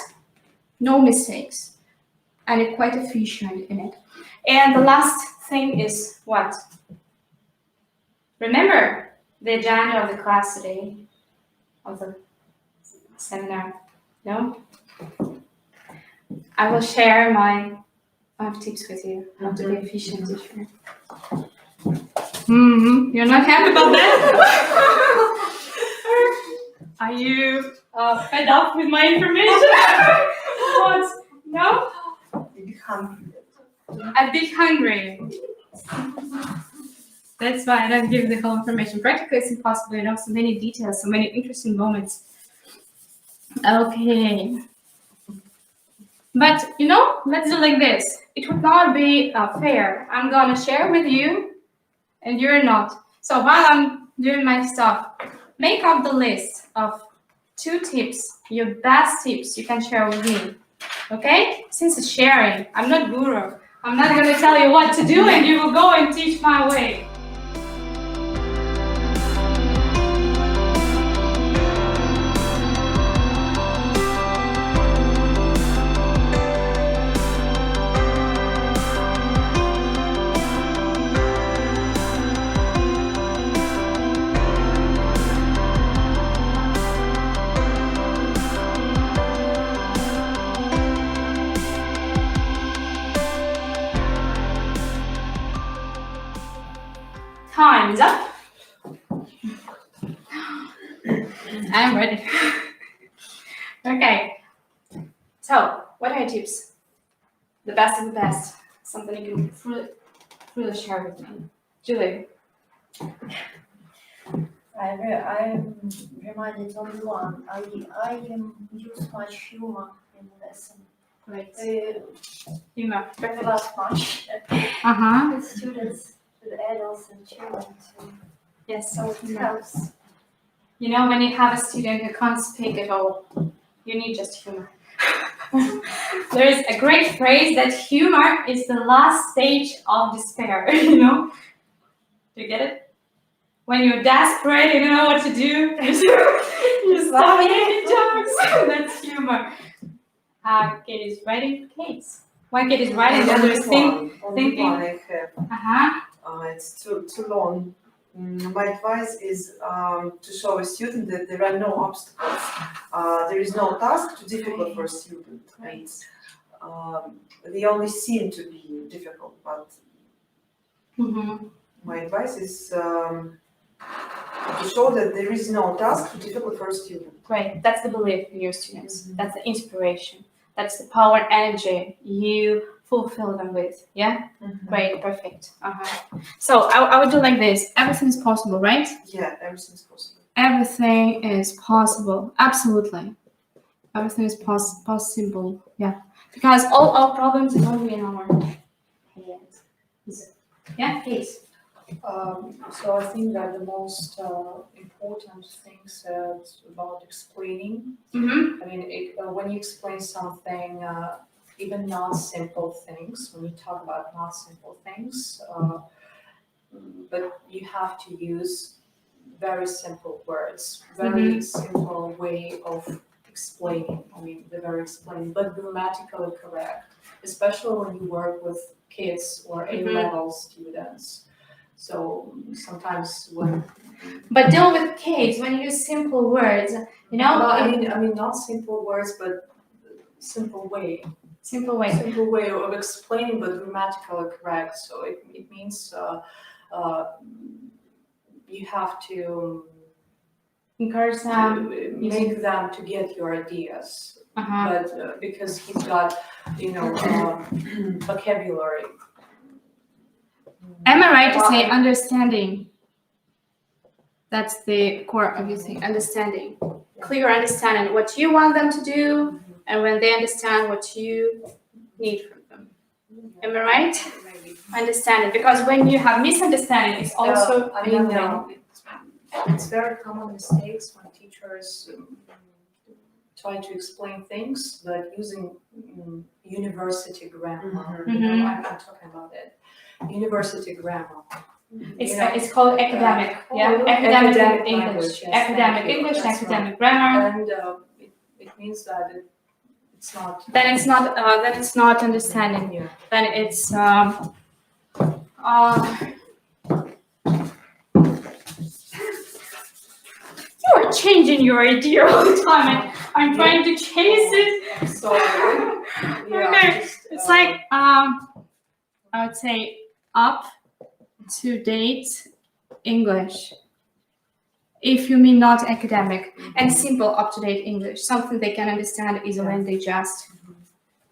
no mistakes, and you're quite efficient in it. And the last thing is what? Remember the agenda of the class today, of the seminar. No? I will share my 5 tips with you how to be efficient teacher. You're not happy about that? Are you fed up with my information? What? No? Maybe hungry. A bit hungry. That's why I don't give the whole information. Practically, it's impossible. So many details, so many interesting moments. Okay. But, let's do like this. It would not be fair. I'm going to share with you, and you're not. So while I'm doing my stuff, make up the list of 2 tips, your best tips you can share with me. Okay? Since it's sharing, I'm not guru. I'm not going to tell you what to do, and you will go and teach my way. Time is up. I'm ready. Okay. So, what are your tips? The best of the best. Something you can freely share with me. Julie. I'm reminded only one. I use much humor in lesson. Great. Humor. Humor. Not much. With students, with adults and children too. Yes. So it helps. When you have a student who can't speak at all, you need just humor. There is a great phrase that humor is the last stage of despair, Do you get it? When you're desperate, you don't know what to do, you start making jokes. That's humor. Kate is writing for Kate's. One Kate is writing, the other is thinking. I have. Uh-huh. It's too long. My advice is to show a student that there are no obstacles. There is no task too difficult for a student. And, they only seem to be difficult, but my advice is to show that there is no task too difficult for a student. Great. That's the belief in your students. That's the inspiration. That's the power and energy you fulfill them with. Yeah? Great. Perfect. So I would do like this. Everything is possible, right? Yeah, everything is possible. Everything is possible. Absolutely. Everything is possible. Yeah. Because all our problems are only in our heads. Yeah, please. So I think that the most important things about explaining, Mm-hmm. I mean, when you explain something, even not simple things, when you talk about not simple things, but you have to use very simple words, very simple way of explaining. I mean, the very explaining, but grammatically correct, especially when you work with kids or A-level students. So sometimes when But deal with kids when you use simple words, you know. no, I mean not simple words, but simple way. Simple way. Simple way of explaining, but grammatically correct. So it means you have to Encourage them. make them to get your ideas. But because he's got, vocabulary. Am I right to say understanding? That's the core of your thing, understanding. Clear understanding what you want them to do, and when they understand what you need from them. Am I right? Maybe. Understanding, because when you have misunderstanding, it's also I mean, it's very common mistakes when teachers try to explain things, but using university grammar. I'm talking about it. University grammar. It's called academic, academic English, yes, academic thank you. English, That's academic grammar. And it means that it's not. Then it's not. Then it's not understanding. Yeah. Then it's you are changing your idea all the time, and I'm trying to chase it. I'm sorry. Okay. It's like I would say up to date English. If you mean not academic, and simple up to date English, something they can understand easily and digest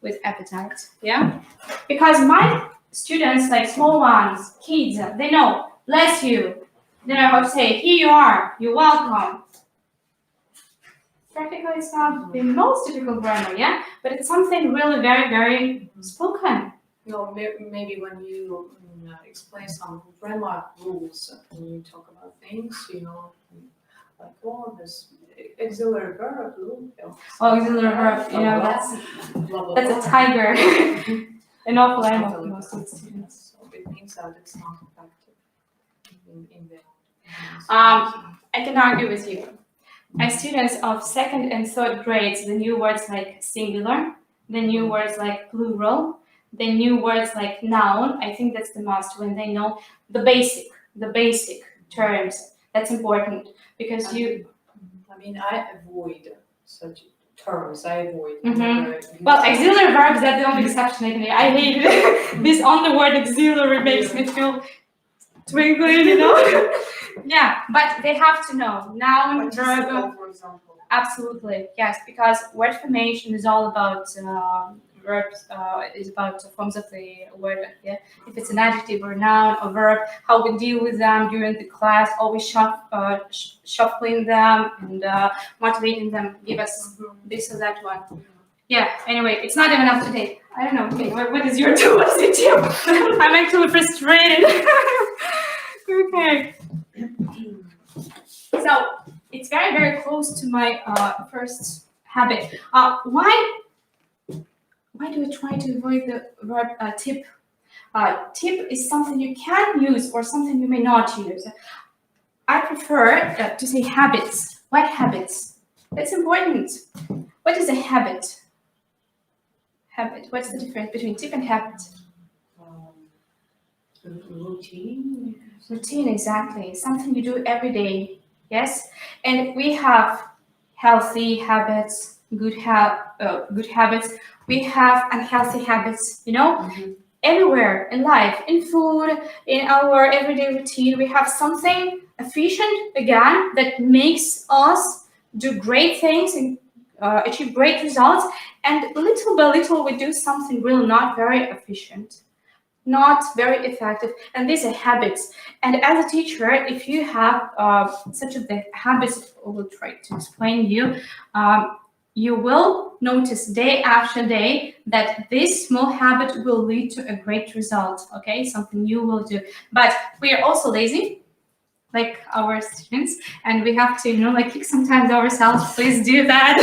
with appetite. Yeah, because my students, like small ones, kids, they know. Bless you. They know how to say, here you are, you're welcome. Practically, it's not the most difficult grammar, yeah, but it's something really very, very spoken. No, maybe when you explain some grammar rules, when you talk about things, like, this auxiliary verb. Auxiliary verb, that's a tiger. An awful animal for most of the students. So it means that it's not effective in the. I can argue with you. As students of second and third grades, the new words like singular, the new words like plural, the new words like noun, I think that's the must when they know the basic terms. That's important because I avoid such terms. I avoid. Well, auxiliary verbs, that's the only exception I can hear. I hate it. This on the word auxiliary makes me feel twinkling, Yeah, but they have to know noun, verb. For example. Absolutely, yes, because word formation is all about verbs. Is about forms of the word. Yeah, if it's an adjective or noun or verb, how we deal with them during the class, always shuffling them and motivating them. Give us this or that one. Yeah. Anyway, it's not even up to date. I don't know. Okay, what is your tip? I'm actually frustrated. Okay. So it's very, very close to my first habit. Why do I try to avoid the verb tip? Tip is something you can use or something you may not use. I prefer to say habits. What habits? That's important. What is a habit? Habit. What's the difference between tip and habit? Routine. Routine, exactly. Something you do every day. Yes, and we have healthy habits, good habits. We have unhealthy habits. Everywhere in life, in food, in our everyday routine, we have something efficient again that makes us do great things and achieve great results. And little by little, we do something really not very efficient, not very effective, and these are habits. And as a teacher, if you have such of the habits, I will try to explain you, you will notice day after day that this small habit will lead to a great result, okay? Something you will do. But we are also lazy, like our students, and we have to, like kick sometimes ourselves. Please do that.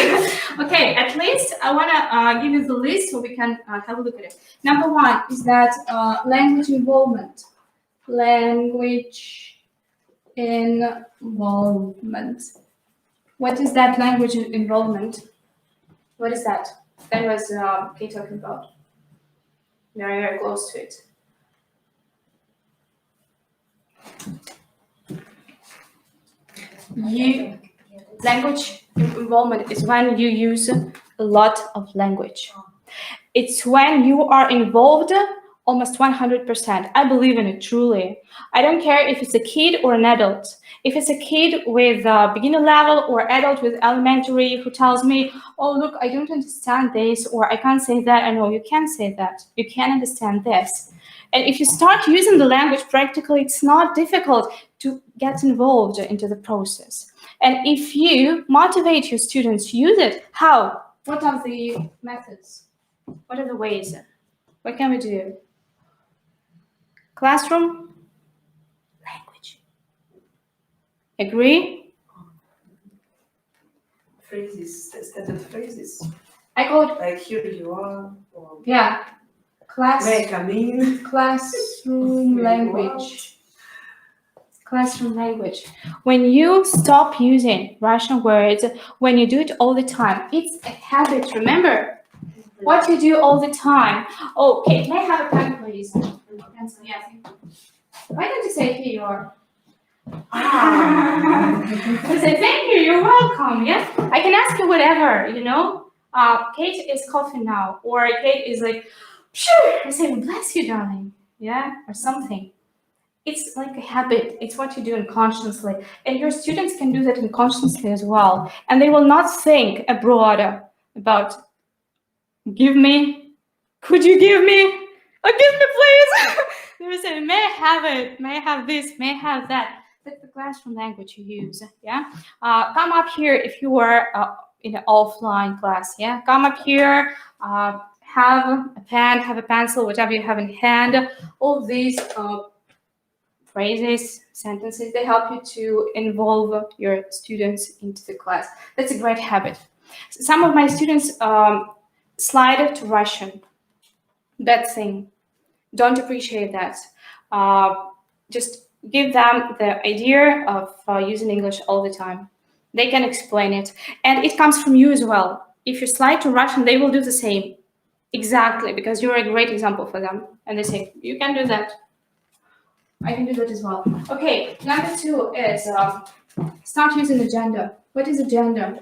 Okay, at least I want to give you the list so we can have a look at it. Number one is that language involvement. Language involvement. What is that language involvement? What is that? That was Kate talking about. Very, very close to it. Language involvement is when you use a lot of language. It's when you are involved almost 100%. I believe in it, truly. I don't care if it's a kid or an adult. If it's a kid with beginner level or adult with elementary who tells me, oh, look, I don't understand this, or I can't say that. I know you can say that. You can understand this. And if you start using the language practically, it's not difficult to get involved into the process. And if you motivate your students to use it, how? What are the methods? What are the ways? What can we do? Classroom? Language. Agree? Phrases, standard phrases. I call it, Like here you are, or yeah, may I come in? classroom language. Classroom language. When you stop using Russian words, when you do it all the time, it's a habit, remember? What you do all the time. Oh, okay, may I have a pen, please? Pencil, yes. Why don't you say here you are? I say thank you, you're welcome, yes? I can ask you whatever, Kate is coughing now, or Kate is like, sure, I say, bless you, darling, yeah, or something. It's like a habit. It's what you do unconsciously. And your students can do that unconsciously as well. And they will not think abroad about, give me, could you give me? Oh, give me, please. They will say, may I have it? May I have this? May I have that? That's the classroom language you use, yeah? Come up here if you are in an offline class, yeah? Come up here, have a pen, have a pencil, whatever you have in hand. All these phrases, sentences, they help you to involve your students into the class. That's a great habit. Some of my students slide to Russian. Bad thing. Don't appreciate that. Just give them the idea of using English all the time. They can explain it. And it comes from you as well. If you slide to Russian, they will do the same. Exactly, because you're a great example for them. And they say, you can do that. I can do that as well. Okay, number 2 is start using agenda. What is agenda?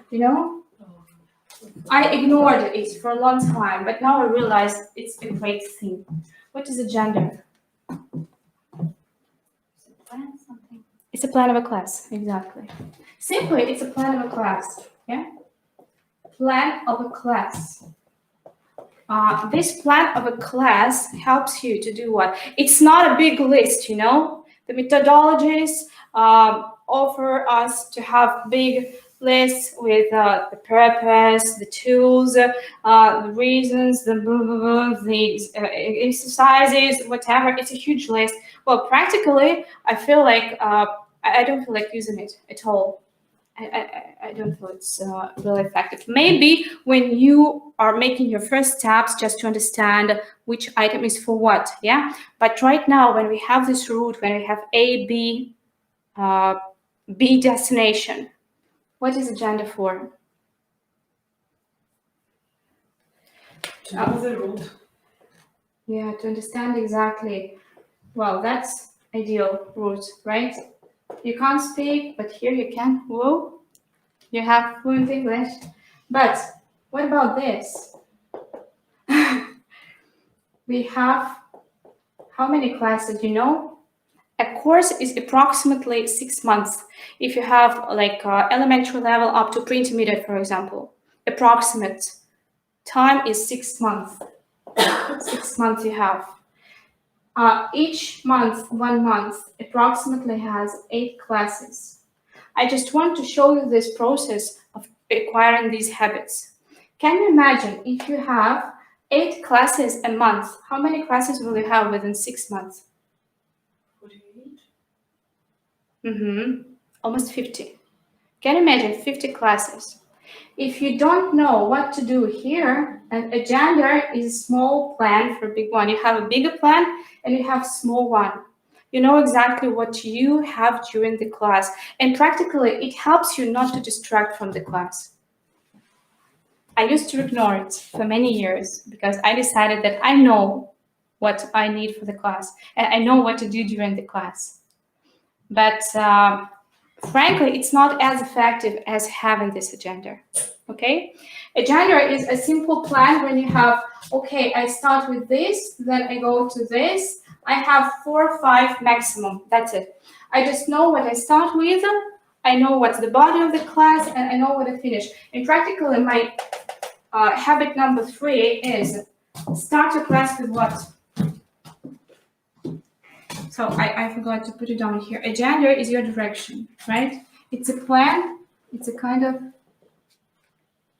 I ignored it for a long time, but now I realize it's a great thing. What is agenda? It's a plan of a class, exactly. Simply, it's a plan of a class, yeah? Plan of a class. This plan of a class helps you to do what? It's not a big list, The methodologies offer us to have big lists with the purpose, the tools, the reasons, the exercises, whatever. It's a huge list. Well, practically, I feel like I don't feel like using it at all. I don't feel it's really effective. Maybe when you are making your first steps just to understand which item is for what, yeah? But right now, when we have this route, when we have A, B, B destination, what is agenda for? To know the route. Yeah, to understand exactly. Well, that's ideal route, right? You can't speak, but here you can. Whoa, you have fluent English. But what about this? We have how many classes? A course is approximately 6 months. If you have like elementary level up to pre-intermediate, for example, approximate time is 6 months. 6 months you have. Each month, 1 month, approximately has 8 classes. I just want to show you this process of acquiring these habits. Can you imagine if you have 8 classes a month, how many classes will you have within 6 months? 48. Almost 50. Can you imagine 50 classes? If you don't know what to do here, an agenda is a small plan for a big one. You have a bigger plan and you have small one. You know exactly what you have during the class. And practically, it helps you not to distract from the class. I used to ignore it for many years because I decided that I know what I need for the class and I know what to do during the class. But frankly, it's not as effective as having this agenda, okay? Agenda is a simple plan when you have, okay, I start with this, then I go to this. I have 4 or 5 maximum, that's it. I just know what I start with, I know what's the body of the class, and I know what I finish. And practically, my habit number 3 is start your class with what? So I forgot to put it down here. Agenda is your direction, right? It's a plan. It's a kind of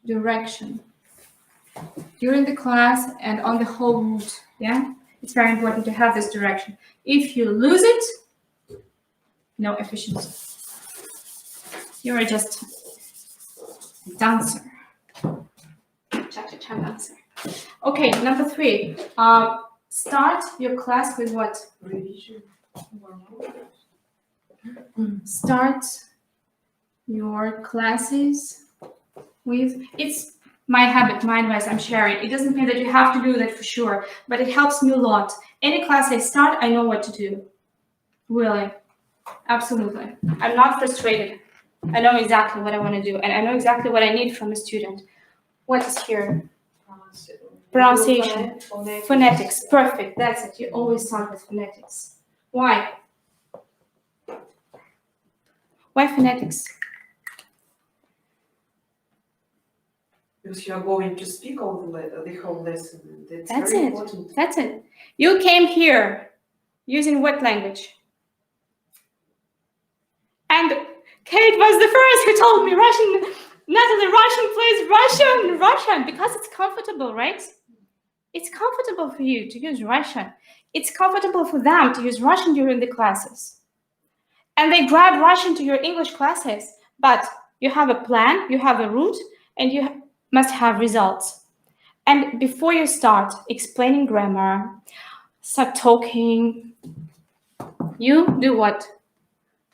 direction during the class and on the whole route, yeah? It's very important to have this direction. If you lose it, no efficiency. You're just a dancer. Cha-cha-cha dancer. Okay, number 3. Start your class with what? Revision. Start your classes with, it's my habit, my advice, I'm sharing. It doesn't mean that you have to do that for sure, but it helps me a lot. Any class I start, I know what to do. Really, absolutely. I'm not frustrated. I know exactly what I want to do, and I know exactly what I need from a student. What is here? Pronunciation. Phonetics. Perfect. That's it. You always start with phonetics. Why? Why phonetics? Because you are going to speak all the whole lesson. And that's very it. Important. That's it. You came here using what language? And Kate was the first who told me Russian. Natalie, Russian, please, Russian, because it's comfortable, right? It's comfortable for you to use Russian. It's comfortable for them to use Russian during the classes. And they grab Russian to your English classes, but you have a plan, you have a route, and you must have results. And before you start explaining grammar, start talking, you do what?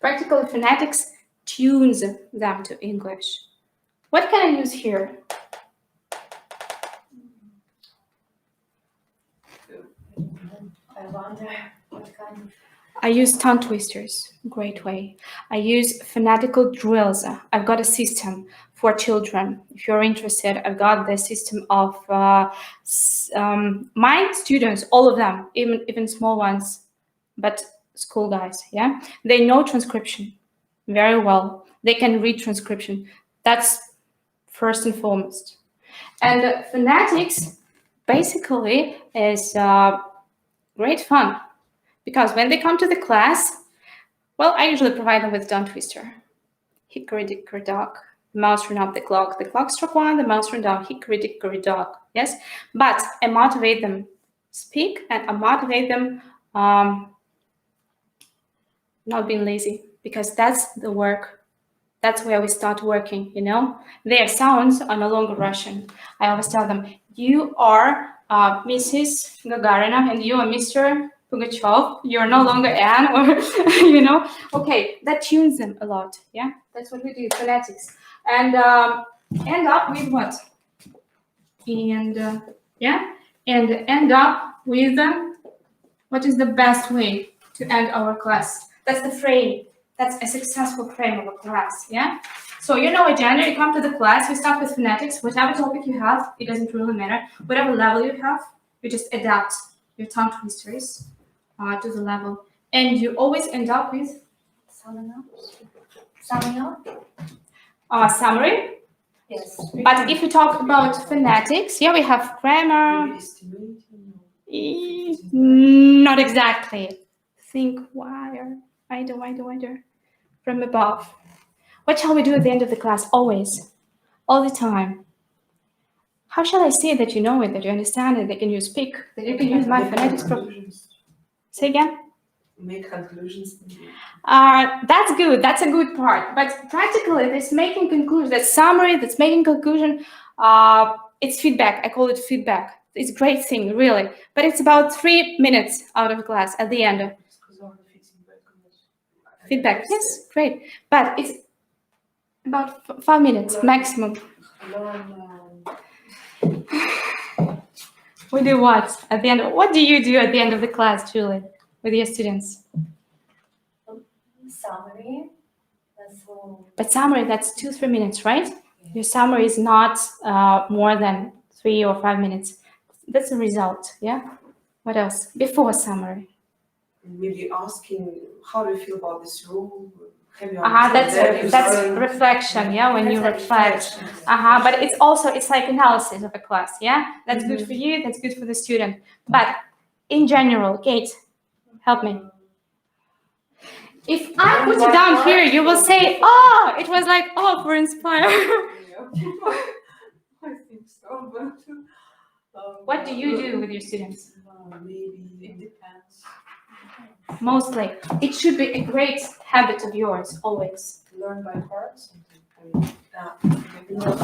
Practical phonetics tunes them to English. What can I use here? I wonder what kind of. I use tongue twisters, great way. I use phonetical drills. I've got a system for children. If you're interested, I've got the system of my students, all of them, even small ones, but school guys, yeah? They know transcription very well. They can read transcription. That's first and foremost. And phonetics basically is great fun. Because when they come to the class, well, I usually provide them with tongue twister. Hickory dickory dock, the mouse ran up the clock struck 1, the mouse ran down, hickory dickory dock, yes? But I motivate them speak and I motivate them not being lazy, because that's the work. That's where we start working, you know? Their sounds are no longer Russian. I always tell them, you are Mrs. Gagarina and you are Mr. Pugachev, you're no longer Anne, or, you know, okay, that tunes them a lot, yeah? That's what we do, phonetics. And end up with what? And, yeah? And end up with, what is the best way to end our class? That's the frame. That's a successful frame of a class, yeah? So you know agenda, you come to the class, you start with phonetics, whatever topic you have, it doesn't really matter. Whatever level you have, you just adapt your tongue twisters to the level. And you always end up with Summing up? Summary. Yes. But if we talk about phonetics, yeah, we have grammar. Maybe estimating. Not exactly. Think wider, from above. What shall we do at the end of the class? Always, all the time. how shall I say that you know it, that you understand it, that you speak, that you can use my phonetics Say again? Make conclusions. That's good. That's a good part. But practically, this making conclusion, that summary, that's making conclusion, it's feedback. I call it feedback. It's a great thing, really. But it's about 3 minutes out of class at the end. Feedback, yes, great. But it's about 5 minutes maximum. We do what at the end? What do you do at the end of the class, Julie, with your students? Summary. But summary, that's 2-3 minutes, right? Your summary is not more than 3 or 5 minutes. That's the result, yeah? What else? Before summary. Maybe asking, how do you feel about this rule? Have you That's reflection, yeah, when you reflect. But it's like analysis of a class, yeah? That's good for you, that's good for the student. But in general, Kate, help me. If I put it down here, you will say, oh, it was like, oh, for inspire. I think so, but What do you do with your students? maybe it depends. Mostly. It should be a great habit of yours, always. Learn by heart something. Maybe not.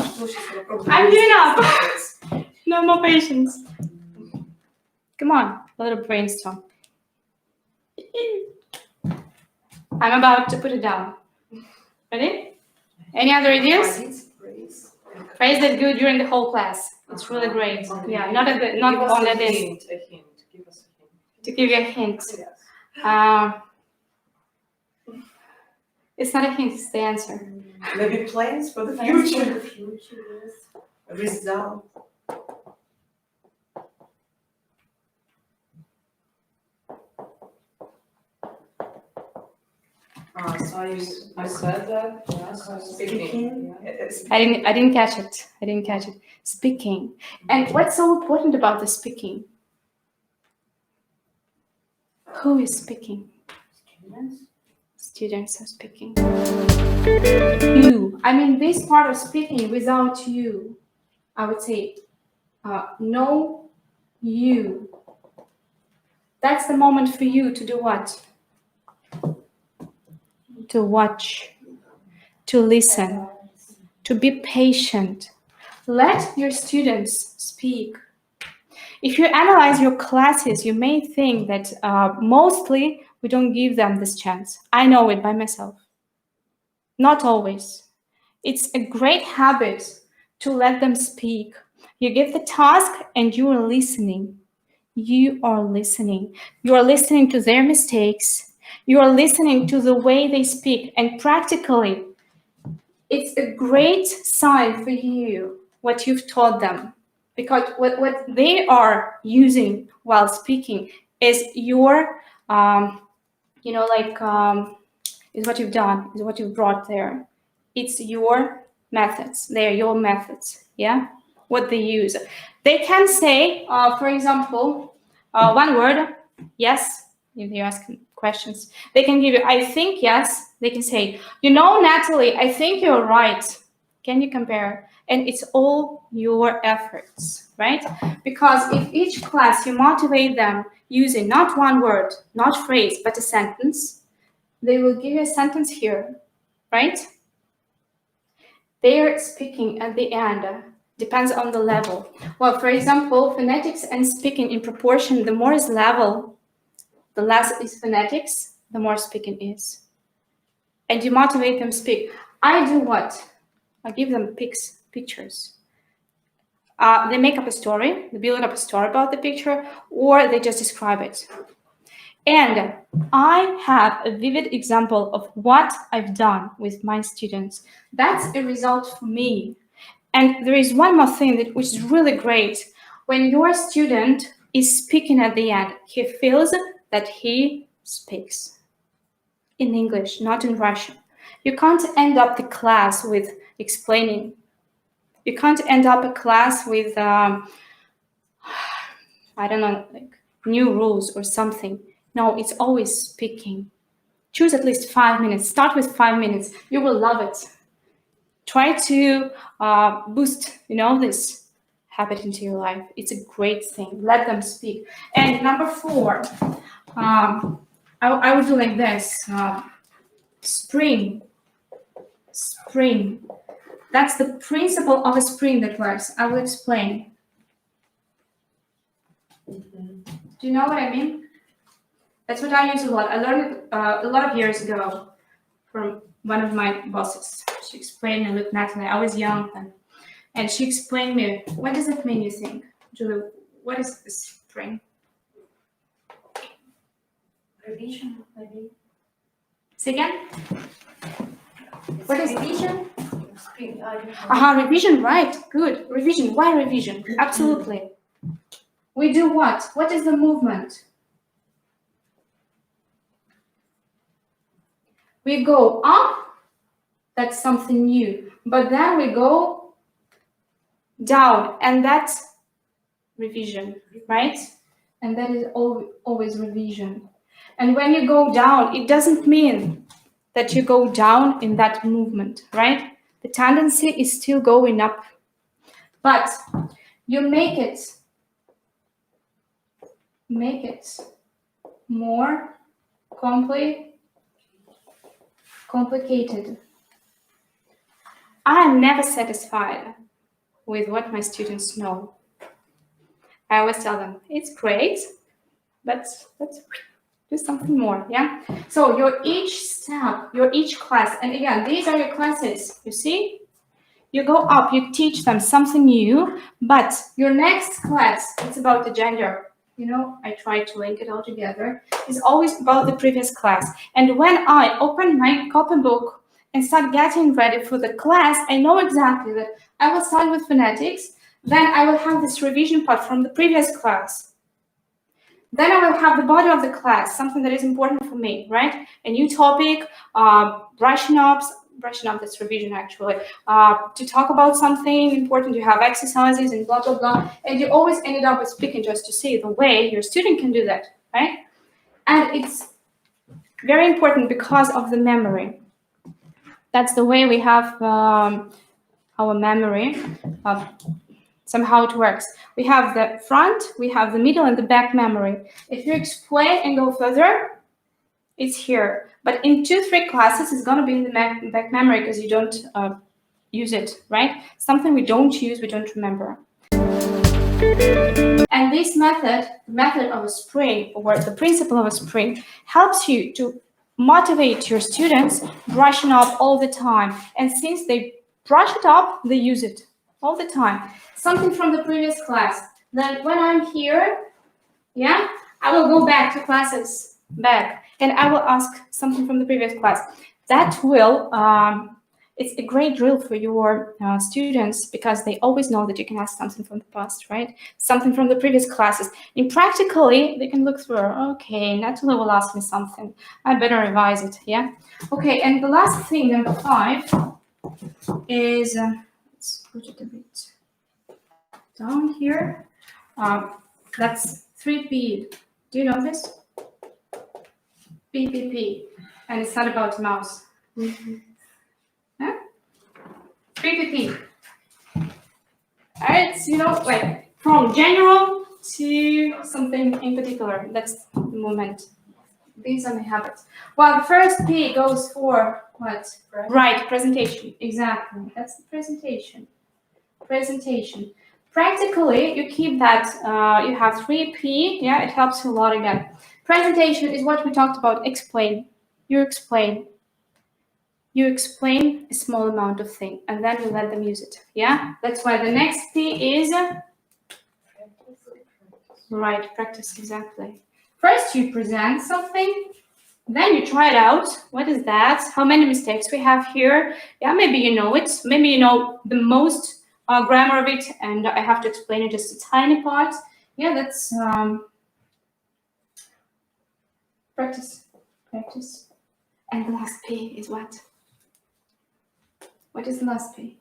I'm giving up. No more patience. Come on, a little brainstorm. I'm about to put it down. Ready? Any other ideas? Phrase that good during the whole class. It's really great. Yeah, not only this. A hint. Give us a hint. To give you a hint. Yes. It's not a hint, it's the answer. Maybe plans for the Plans future. for the future, yes. Result. So I said that. Yes. Speaking. Yeah. I didn't catch it. Speaking. And what's so important about the speaking? Who is speaking? Students are speaking. You. I mean, this part of speaking without you, I would say, no you. That's the moment for you to do what? To watch, to listen, to be patient. Let your students speak. If you analyze your classes, you may think that mostly we don't give them this chance. I know it by myself. Not always. It's a great habit to let them speak. You give the task and you are listening. You are listening. You are listening to their mistakes. You are listening to the way they speak. And practically, it's a great sign for you what you've taught them. Because what they are using while speaking is your, is what you've done, is what you've brought there. It's your methods. They're your methods, yeah? What they use. They can say, for example, one word, yes, if you're asking questions. They can give you, I think, yes. They can say, Natalie, I think you're right. Can you compare? And it's all your efforts, right? Because if each class you motivate them using not one word, not phrase, but a sentence, they will give you a sentence here, right? They're speaking at the end, depends on the level. Well, for example, phonetics and speaking in proportion, the more is level, the less is phonetics, the more speaking is. And you motivate them speak. I do what? I give them pictures. They make up a story, they build up a story about the picture, or they just describe it. And I have a vivid example of what I've done with my students. That's a result for me. And there is one more thing which is really great. When your student is speaking at the end, he feels that he speaks in English, not in Russian. You can't end up the class with explaining. You can't end up a class with, new rules or something. No, it's always speaking. Choose at least 5 minutes. Start with 5 minutes. You will love it. Try to boost, this habit into your life. It's a great thing. Let them speak. And number 4, I would do like this. Spring. That's the principle of a spring that works. I will explain. Do you know what I mean? That's what I use a lot. I learned it a lot of years ago from one of my bosses. She explained me, look, Natalie, I was young then. And she explained me, what does it mean, you think? Julie, what is the spring? Revision, maybe. Say again? What is revision? Spring, I don't know. Revision, right. Good. Revision. Why revision? Absolutely. We do what? What is the movement? We go up, that's something new. But then we go down, and that's revision, right? And that is always revision. And when you go down, it doesn't mean that you go down in that movement, right? The tendency is still going up. But you make it more complicated. I am never satisfied with what my students know. I always tell them, it's great, but let's do something more, yeah? So your each step, your each class, and again, these are your classes, you see? You go up, you teach them something new, but your next class, it's about the gender. You know, I try to link it all together. It's always about the previous class. And when I open my copybook and start getting ready for the class, I know exactly that I will start with phonetics, then I will have this revision part from the previous class. Then I will have the body of the class, something that is important for me, right? A new topic, brushing up, that's revision actually, to talk about something important, you have exercises and blah, blah, blah. And you always ended up with speaking just to see the way your student can do that, right? And it's very important because of the memory. That's the way we have our memory. Somehow it works. We have the front, we have the middle, and the back memory. If you explain and go further, it's here. But in 2-3 classes, it's going to be in the back memory because you don't use it, right? Something we don't use, we don't remember. And this method, the method of a spring, or the principle of a spring, helps you to motivate your students brushing up all the time. And since they brush it up, they use it all the time. Something from the previous class. Then when I'm here, yeah, I will go back to classes, back, and I will ask something from the previous class. That will, it's a great drill for your students because they always know that you can ask something from the past, right? Something from the previous classes. And practically, they can look through, okay, Natalie will ask me something. I better revise it, yeah? Okay, and the last thing, number 5, is, let's put it a bit down here. That's 3P. Do you know this? PPP. And it's not about mouse. Huh? 3PP. It's, you know, like from general to something in particular. That's the moment. These are my habits. Well, the first P goes for what? Right, presentation. Exactly. That's the presentation. Presentation. Practically, you keep that, you have 3P, yeah, it helps you a lot again. Presentation is what we talked about, explain. You explain. You explain a small amount of thing, and then you let them use it, yeah? That's why the next P is, right, practice, exactly. First, you present something, then you try it out. What is that? How many mistakes we have here? Yeah, maybe you know it. Maybe you know the most grammar of it, and I have to explain it just a tiny part. Yeah, that's practice. And the last P is what? What is the last P?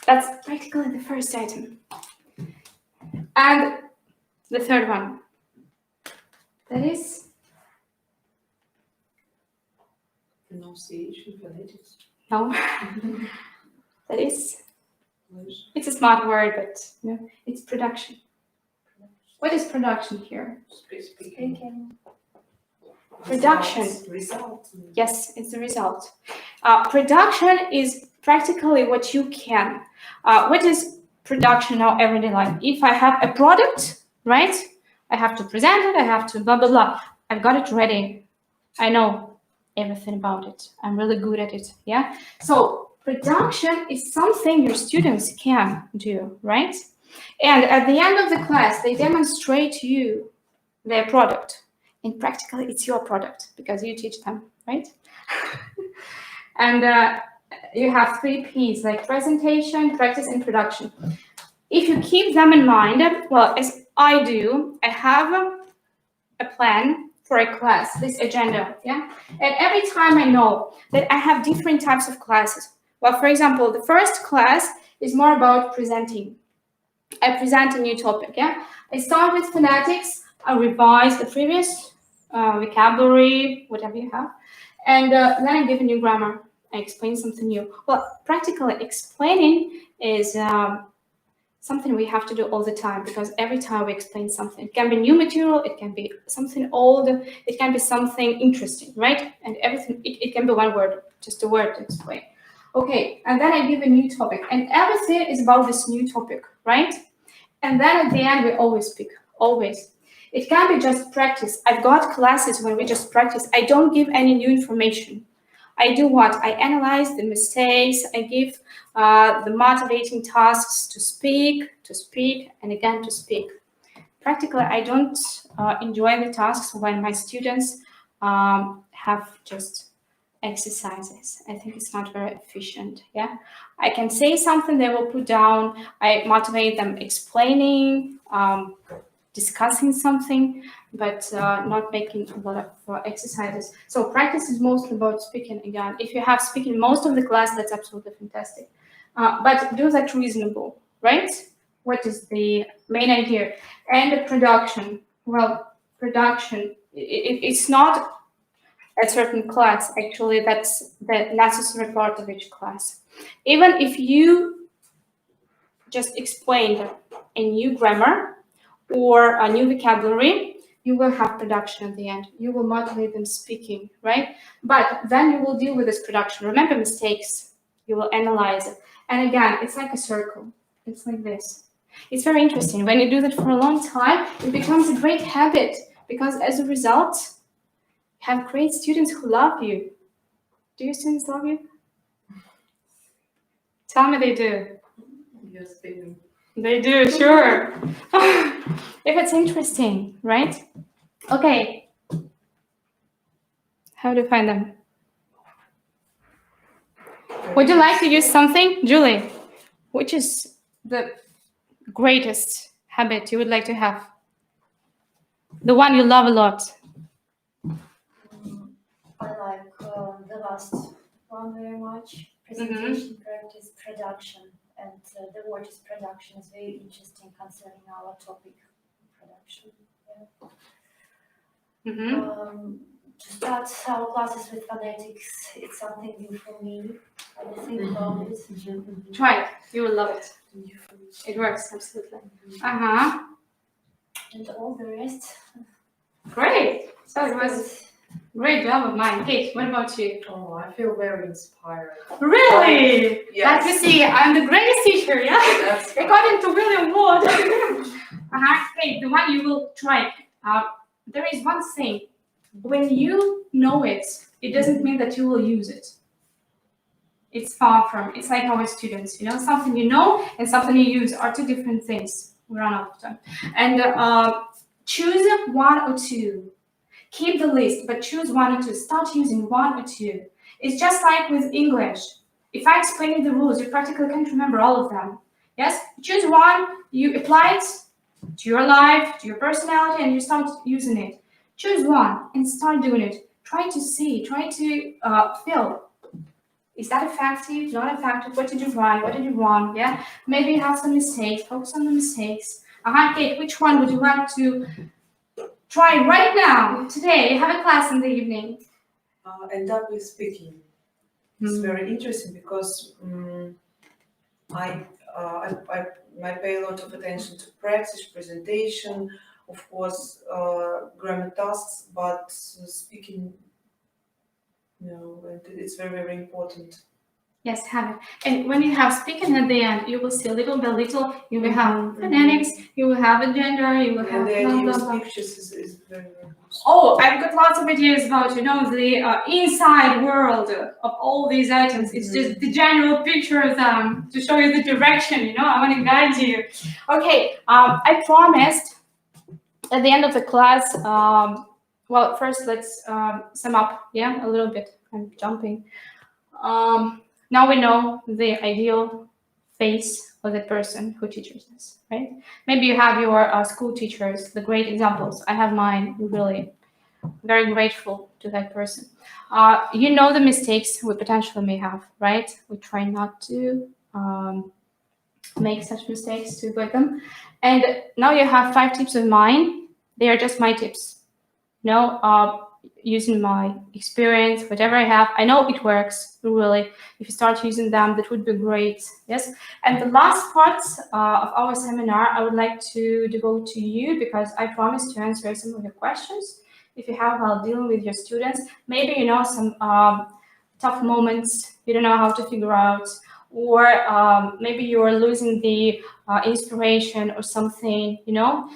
That's practically the first item. And the third one. That is? Pronunciation, phonetics. No. That is? It's a smart word, but you know, it's production. What is production here? Speaking. Production. Result. Yes, it's the result. Production is practically what you can. What is production in our everyday life? If I have a product, right? I have to present it, I have to blah, blah, blah. I've got it ready. I know everything about it. I'm really good at it, yeah? So production is something your students can do, right? And at the end of the class, they demonstrate to you their product. And practically, it's your product because you teach them, right? And you have 3 Ps, like presentation, practice, and production. If you keep them in mind, well, as I do, I have a plan for a class, this agenda, yeah? And every time I know that I have different types of classes. Well, for example, the first class is more about presenting. I present a new topic, yeah? I start with phonetics, I revise the previous vocabulary, whatever you have, and then I give a new grammar. I explain something new. Well, practically explaining is something we have to do all the time because every time we explain something, it can be new material, it can be something old, it can be something interesting, right? And everything, it can be one word, just a word to explain. Okay, and then I give a new topic, and everything is about this new topic, right? And then at the end, we always speak, always. It can be just practice. I've got classes when we just practice. I don't give any new information. I do what? I analyze the mistakes. I give the motivating tasks to speak, and again to speak. Practically, I don't enjoy the tasks when my students have just exercises. I think it's not very efficient, yeah? I can say something they will put down. I motivate them explaining, discussing something, but not making a lot of exercises. So practice is mostly about speaking again. If you have speaking most of the class, that's absolutely fantastic. But do that reasonable, right? What is the main idea? And the production. Well, production, it's not a certain class. Actually, that's the necessary part of each class. Even if you just explained a new grammar or a new vocabulary, you will have production at the end. You will motivate them speaking, right? But then you will deal with this production. Remember mistakes. You will analyze it. And again, it's like a circle. It's like this. It's very interesting. When you do that for a long time, it becomes a great habit because as a result, you have great students who love you. Do your students love you? Tell me they do. Yes, they do. They do, sure. If it's interesting, right? Okay. How do you find them? Would you like to use something? Julie, which is the greatest habit you would like to have? The one you love a lot. I like the last one very much. Presentation, practice, production. And the word is production is very interesting concerning our topic, production. Yeah. To start our classes with phonetics, it's something new for me. I will think about it. Try it. You will love it. It works, absolutely. And all the rest. Great. So it was great job of mine. Kate, what about you? Oh, I feel very inspired. Really? Yes. Like you see, I'm the greatest teacher, yeah? That's According to William Ward. Kate, the one you will try. There is one thing. When you know it, it doesn't mean that you will use it. It's far from. It's like our students, you know, something you know and something you use are two different things. We run out of time. And choose one or two. Keep the list, but choose one or two. Start using one or two. It's just like with English. If I explain you the rules, you practically can't remember all of them. Yes? Choose one, you apply it to your life, to your personality, and you start using it. Choose one and start doing it. Try to see, try to feel. Is that effective? Not effective? What did you right? What did you wrong? Yeah? Maybe you have some mistakes. Focus on the mistakes. Kate, which one would you like to try right now, today? You have a class in the evening. End up with speaking. It's very interesting because I I pay a lot of attention to practice, presentation, of course, grammar tasks, but speaking, it's very, very important. Yes, have it. And when you have speaking at the end, you will see little by little, you will have phonetics, you will have a gender, you will have And the blah, idea blah, with blah. pictures is very, very useful. Oh, I've got lots of ideas about, the inside world of all these items. It's just the general picture of them to show you the direction, I want to guide you. Okay, I promised at the end of the class, well, first let's sum up, a little bit. I'm jumping. Now we know the ideal face of the person who teaches us, right? Maybe you have your school teachers, the great examples. I have mine, really very grateful to that person. You know the mistakes we potentially may have, right? We try not to make such mistakes, to avoid them. And now you have 5 tips of mine. They are just my tips. Using my experience, whatever I have, I know it works, really. If you start using them, that would be great, yes? And the last part of our seminar, I would like to devote to you because I promised to answer some of your questions if you have while dealing with your students. Maybe some tough moments you don't know how to figure out, or maybe you're losing the inspiration or something,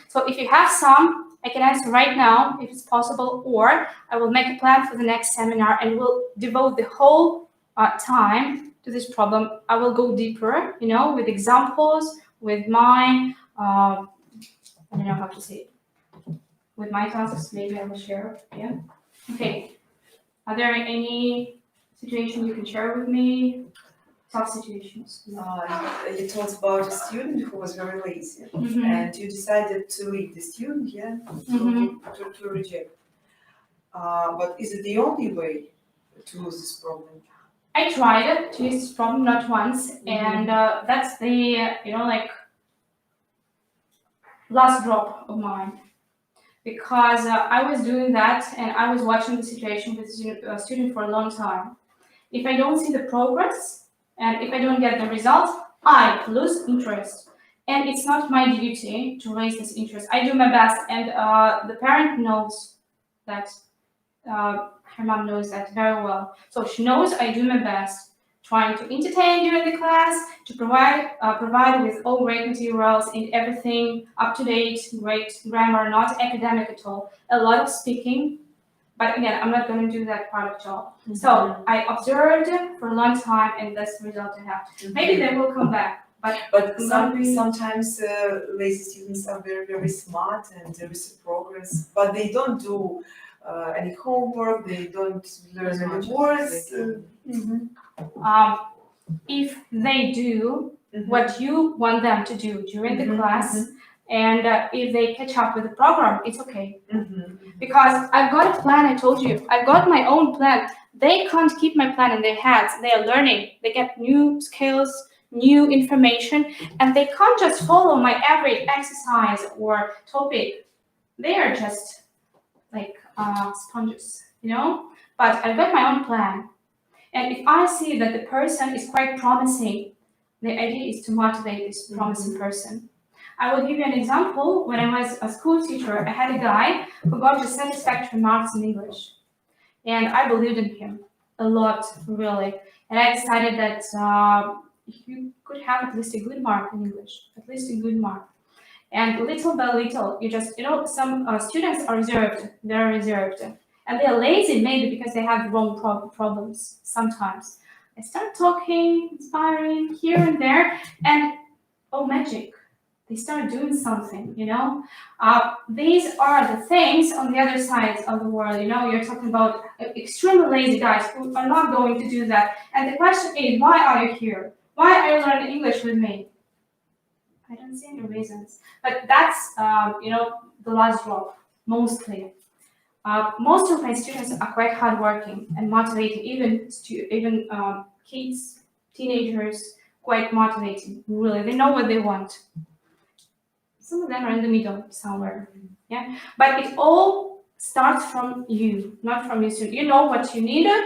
So if you have some, I can answer right now if it's possible, or I will make a plan for the next seminar and will devote the whole time to this problem. I will go deeper, with examples, with my, I don't know how to say it, with my tasks, maybe I will share, yeah? Okay, are there any situations you can share with me? Tough situations. You talked about a student who was very lazy, and you decided to leave the student, to reject. But is it the only way to lose this problem? I tried it to use this problem not once, and that's the last drop of mine, because I was doing that and I was watching the situation with a student for a long time. If I don't see the progress and if I don't get the result, I lose interest. And it's not my duty to raise this interest. I do my best, and the parent knows that, her mom knows that very well. So she knows I do my best, trying to entertain during the class, to provide with all great materials and everything up to date, great grammar, not academic at all. A lot of speaking. But again, I'm not going to do that part of job. So I observed for a long time, and that's the result I have. Maybe they will come back. But sometimes lazy students are very, very smart and there is progress, but they don't do any homework, they don't learn any words. If they do what you want them to do during the class, and if they catch up with the program, it's okay. Because I've got a plan, I told you. I've got my own plan. They can't keep my plan in their heads. They are learning. They get new skills, new information, and they can't just follow my every exercise or topic. They are just like sponges, But I've got my own plan. And if I see that the person is quite promising, the idea is to motivate this promising person. I will give you an example. When I was a school teacher, I had a guy who got the satisfactory marks in English. And I believed in him a lot, really. And I decided that he could have at least a good mark in English, at least a good mark. And little by little, you just, some students are reserved, very reserved. And they're lazy maybe because they have the wrong problems sometimes. I start talking, inspiring here and there, and oh, magic. They start doing something, These are the things on the other side of the world, You're talking about extremely lazy guys who are not going to do that. And the question is, why are you here? Why are you learning English with me? I don't see any reasons. But that's, the last drop, mostly. Most of my students are quite hardworking and motivated, even kids, teenagers, quite motivated, really. They know what they want. Some of them are in the middle somewhere, yeah? But it all starts from you, not from your student. You know what you needed,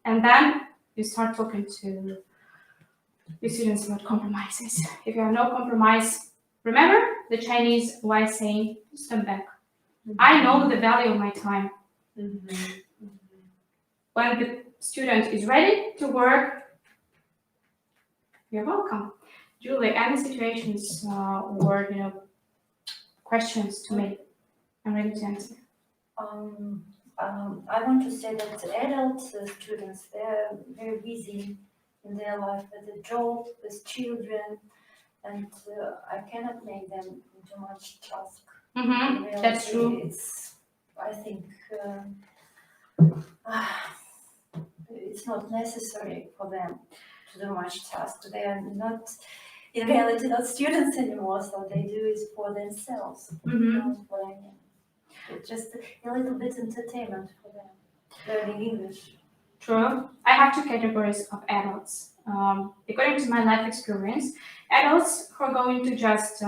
and then you start talking to with students about compromises. If you have no compromise, remember the Chinese wise saying, step back. I know the value of my time. When the student is ready to work, you're welcome. Julie, any situations or questions to make? I'm ready to answer. I want to say that the adult students, they're very busy in their life with a job, with children, and I cannot make them into much task. That's true. It's, I think, it's not necessary for them to do much task. They are not, in reality, not students anymore, so they do it for themselves. You know what I mean? It's just a little bit entertainment for them, learning English. True. I have two categories of adults. According to my life experience, adults who are going to just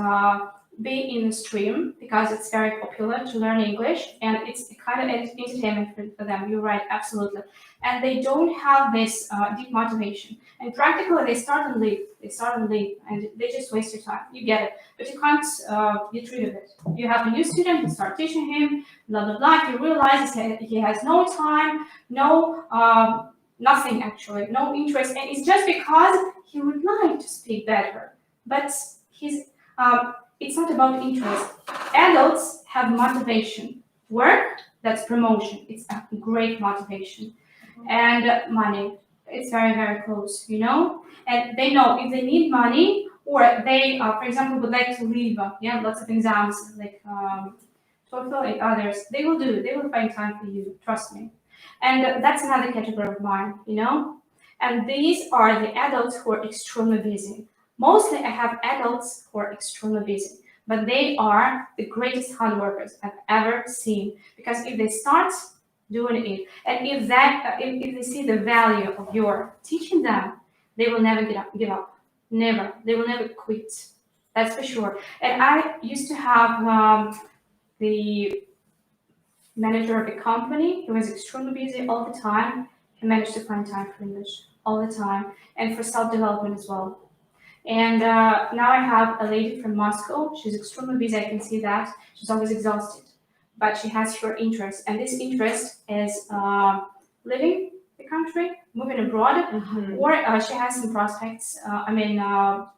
be in the stream because it's very popular to learn English and it's a kind of entertainment for them. You're right, absolutely. And they don't have this deep motivation. And practically, they start and leave. And they just waste your time. You get it. But you can't get rid of it. You have a new student, you start teaching him, blah, blah, blah. You realize he has no time, no nothing actually, no interest, and it's just because he would like to speak better. But it's not about interest. Adults have motivation. Work, that's promotion. It's a great motivation. And money, it's very, very close, And they know if they need money or they, for example, would like to leave, lots of exams like TOEFL and others, they will do it. They will find time for you, trust me. And that's another category of mine, And these are the adults who are extremely busy. Mostly I have adults who are extremely busy, but they are the greatest hard workers I've ever seen. Because if they start doing it, and if they see the value of your teaching them, they will never give up. Never. They will never quit. That's for sure. And I used to have the manager of a company. He was extremely busy all the time. He managed to find time for English all the time and for self-development as well. And now I have a lady from Moscow. She's extremely busy. I can see that. She's always exhausted. But she has her interest. And this interest is living the country, moving abroad, or she has some prospects,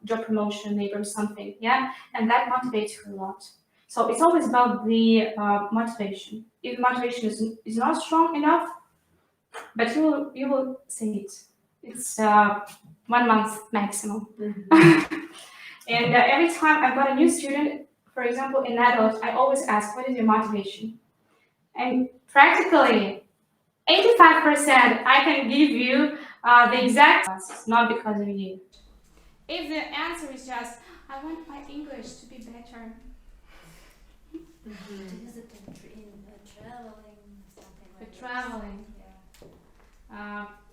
job promotion, maybe or something, and that motivates her a lot. So it's always about the motivation. If motivation is not strong enough, but you will see it. It's 1 month maximum. And every time I've got a new student, for example, an adult, I always ask, what is your motivation? And practically 85% I can give you the exact answers, not because of you. If the answer is just, I want my English to be better. Is it in traveling, something like For traveling.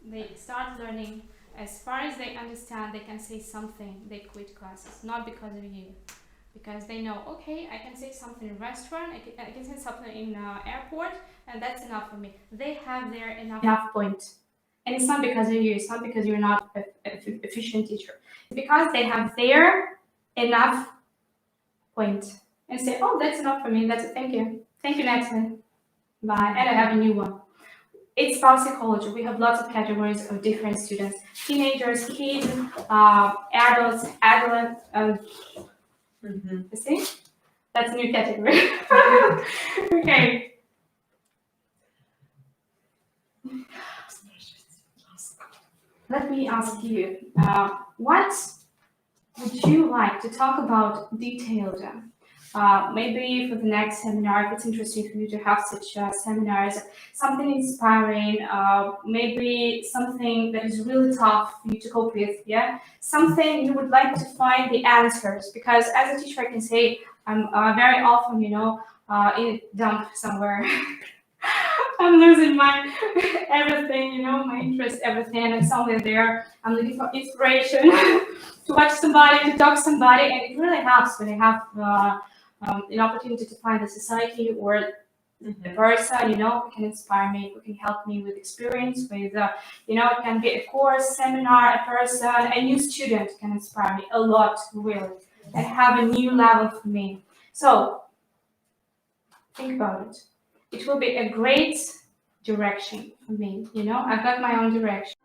They start learning. As far as they understand, they can say something. They quit classes, not because of you. Because they know, okay, I can say something in restaurant, I can say something in airport, and that's enough for me. They have their enough point. And it's not because of you, it's not because you're not an efficient teacher. It's because they have their enough point. And say, oh, that's enough for me, that's it, thank you. Thank you, Natalie. Bye, and I have a new one. It's about psychology. We have lots of categories of different students. Teenagers, kids, adults, you see? That's a new category. Okay. Let me ask you, what would you like to talk about detailed? Maybe for the next seminar, if it's interesting for you to have such seminars, something inspiring, maybe something that is really tough for you to cope with, something you would like to find the answers, because as a teacher I can say I'm very often, in a dump somewhere. I'm losing my everything, my interest, everything, and somewhere there I'm looking for inspiration to watch somebody, to talk to somebody, and it really helps when I have an opportunity to find the society or a person, you know, who can inspire me, who can help me with experience, with, you know, it can be a course, seminar, a person, a new student can inspire me a lot, really, and have a new level for me. So, think about it. It will be a great direction for me, you know, I've got my own direction.